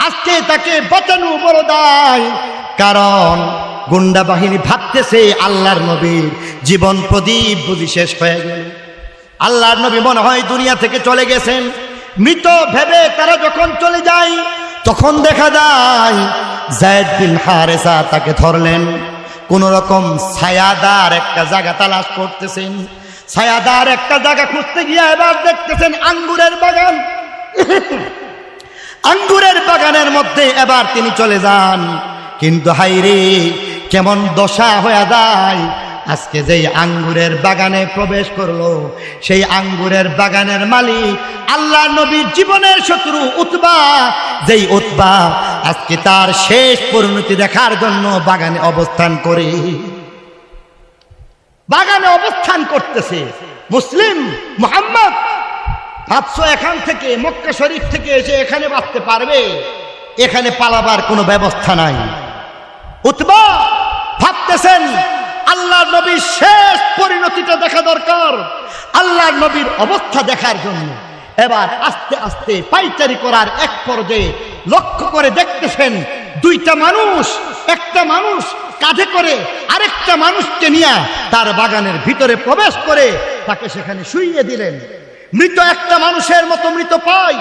আজকে তাকে বাঁচানো বড় দায়, কারণ গুন্ডা বাহিনী ভাবতেছে আল্লাহর নবীর জীবন প্রদীপ বুঝি শেষ হয়ে গেল, আল্লাহর নবী মনে হয় দুনিয়া থেকে চলে গেছেন। মৃত ভেবে তারা যখন চলে যায়, তখন দেখা যায় যায়েদ বিন হারেসা তাকে ধরলেন, কোন রকম ছায়াদার একটা জায়গা তালাশ করতেছেন। ছায়াদার একটা জায়গা খুঁজতে গিয়ে এবার দেখতেছেন আঙ্গুরের বাগান। আঙ্গুরের বাগানের মধ্যে এবার তিনি চলে যান, কিন্তু হাইরে কেমন দশা হয়ে যায়। আজকে যেই আঙ্গুরের বাগানে প্রবেশ করলো, সেই আঙ্গুরের বাগানের মালিক আল্লাহ নবীর জীবনের শত্রু উতবা, যেই উতবা আজকে তার শেষ পরিণতি দেখার জন্য বাগানে অবস্থান করে, বাগানে অবস্থান করতেছে। মুসলিম মুহাম্মদ ভাবছো এখান থেকে মক্কা শরীফ থেকে এসে এখানে বাঁচতে পারবে? এখানে পালাবার কোনো ব্যবস্থা নাই। উতবা ভাবতেছেন আল্লাহর নবীর শেষ পরিণতিটা দেখা দরকার, আল্লাহর নবীর অবস্থা দেখার জন্য। এবার আস্তে আস্তে পাইচারি করার এক পর্যায়ে লক্ষ্য করে দেখতেছেন দুইটা মানুষ, একটা মানুষ কাঁধে করে আরেকটা মানুষকে নিয়ে তার বাগানের ভিতরে প্রবেশ করে তাকে সেখানে শুইয়ে দিলেন। মৃত একটা মানুষের মতো মৃত পায়।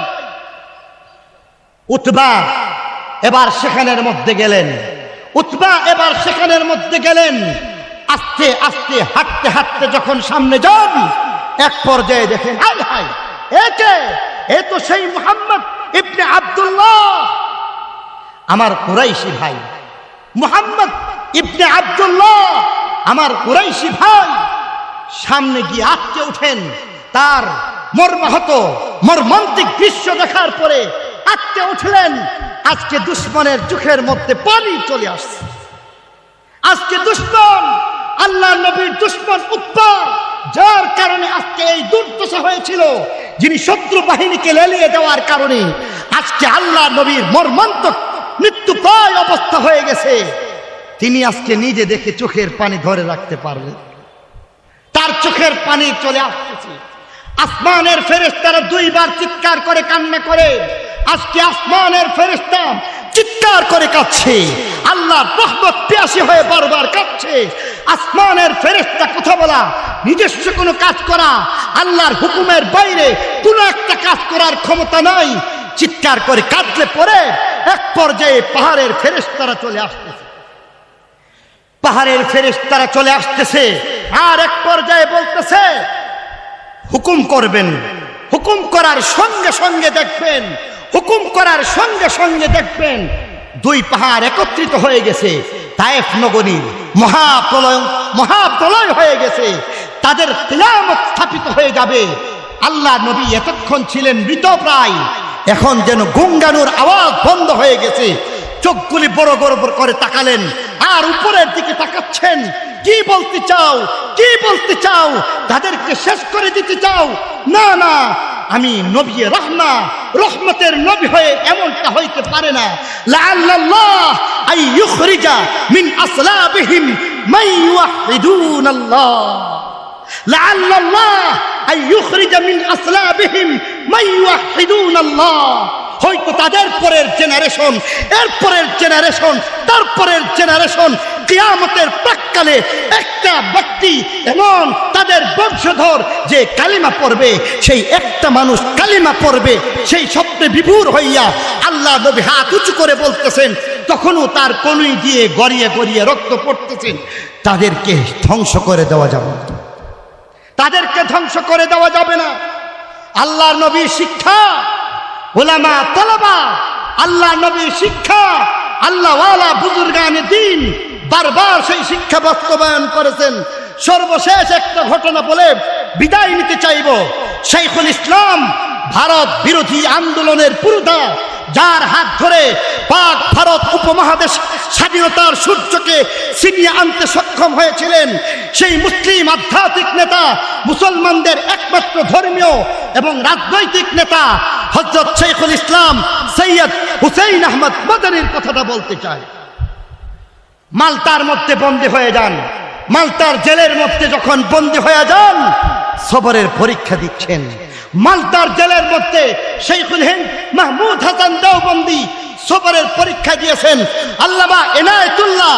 উতবা এবার সেখানের মধ্যে গেলেন, উতবা এবার সেখানের মধ্যে গেলেন। আস্তে আস্তে হাঁটতে হাঁটতে যখন সামনে যান, এক পর্যায়ে দেখেন হায় হায়, এ তো সেই মুহাম্মদ ইবনে আব্দুল্লাহ, আমার কুরাইশি ভাই মুহাম্মদ ইবনে আব্দুল্লাহ আমার কুরাইশি ভাই সামনে গিয়ে আটকে উঠেন। তার মর্মাহত মর্মান্তিক দৃশ্য দেখার পরে আটকে উঠলেন। আজকে দুশ্মনের চোখের মধ্যে পানি চলে আসছে। আজকে দুশ্মন আল্লাহ নবীর দুশ্মন উৎপা, যার কারণে আজকে এই দুর্দশা হয়েছিল, যিনি শত্রু বাহিনীকে লেলিয়ে দেওয়ার কারণে আজকে আল্লাহ নবীর মর্মান্তক মৃত্যু প্রায় অবস্থা হয়ে গেছে। তিনি আজকে নিজে দেখে চোখের পানি ধরে রাখতে পারলেন। তার চোখের পানি চলে আসতেছে। আসমানের ফেরেশতারা দুইবার চিৎকার করে কান্না করে। আজকে আসমানের ফেরেশতা চিৎকার করে কাঁদছে, আল্লাহর রহমত পিয়াসী হয়ে বারবার কাঁদছে। আসমানের ফেরেশতা কথা বলা, নিজস্ব কোনো কাজ করা, আল্লাহর হুকুমের বাইরে কোনো একটা কাজ করার ক্ষমতা নাই। চিৎকার করে কাঁদলে পরে এক পর্যায়ে পাহাড়ের ফেরেশতারা চলে আসতেছে। পাহাড়ের ফেরেশতারা চলে আসতেছে আর এক পর্যায়ে বলতেছে, হুকুম করবেন। হুকুম করার সঙ্গে সঙ্গে দেখবেন, হুকুম করার সঙ্গে সঙ্গে দেখবেন দুই পাহাড় একত্রিত হয়ে গেছে। তায়েফ নগরীর মহাপ্রলয় হয়ে গেছে। তাদের কিয়ামত স্থাপিত হয়ে যাবে। আল্লাহ নবী এতক্ষণ ছিলেন মৃতপ্রায়, এখন যেন গুঙ্গানোর আওয়াজ বন্ধ হয়ে গেছে। চোখগুলি বড় বড় করে তাকালেন আর উপরের দিকে তাকাচ্ছেন। কি বলতে চাও, কি বলতে চাও? তাদেরকে শেষ করে দিতে চাও? না না, আমি নবী রাহমা, রহমতের নবী হয়ে এমনটা হইতে পারে না। লাআল্লাল্লাহ আই ইউখরিজা মিন আসলাবিহিম মান ইউহিদুনাল্লাহ, লাআল্লাল্লাহ আই ইউখরিজা মিন আসলাবিহিম মান ইউহিদুনাল্লাহ। হয়তো তাদের পরের জেনারেশন, এরপরের জেনারেশন, তারপরের জেনারেশন, কিয়ামতের প্রাক্কালে একটা ব্যক্তি এমন তাদের বংশধর যে কালিমা পড়বে, সেই একটা মানুষ কালিমা পড়বে, সেই স্বপ্নে বিভোর হইয়া আল্লাহ নবী হাত উঁচু করে বলতেছেন, তখনও তার কনুই দিয়ে গড়িয়ে গড়িয়ে রক্ত পড়তেছেন। তাদেরকে ধ্বংস করে দেওয়া যাবে না, তাদেরকে ধ্বংস করে দেওয়া যাবে না। আল্লাহর নবীর শিক্ষা, উলামা তালাবা, আল্লাহ নবীর শিক্ষা, আল্লাহওয়ালা বুজুর্গানে দ্বীন বারবার সেই শিক্ষা বাস্তবায়ন করেছেন। সর্বশেষ একটা ঘটনা বলে বিদায় নিতে চাইব। শাইখুল ইসলাম ভারত বিরোধী আন্দোলনের পুরোধা, যার হাত ধরে পাক ভারত উপমহাদেশ স্বাধীনতার সূর্যকে ছিনিয়ে আনতে সক্ষম হয়েছিলেন, সেই মুসলিম আধ্যাত্মিক নেতা, মুসলমানদের একমাত্র ধর্মীয় এবং রাজনৈতিক নেতা হযরত শাইখুল ইসলাম সৈয়দ হুসাইন আহমদ মাদানির কথাটা বলতে চাই। মাল্টার মধ্যে বন্দী হয়ে যান। মাল্টার জেলের মধ্যে যখন বন্দী হয়ে যান, সবরের পরীক্ষা দিচ্ছেন। মাল্টার জেলের মধ্যে শাইখুল হিন্দ মাহমুদ হাসান দেওবন্দি সবরের পরীক্ষা দিয়েছেন। আল্লামা এনায়েতুল্লাহ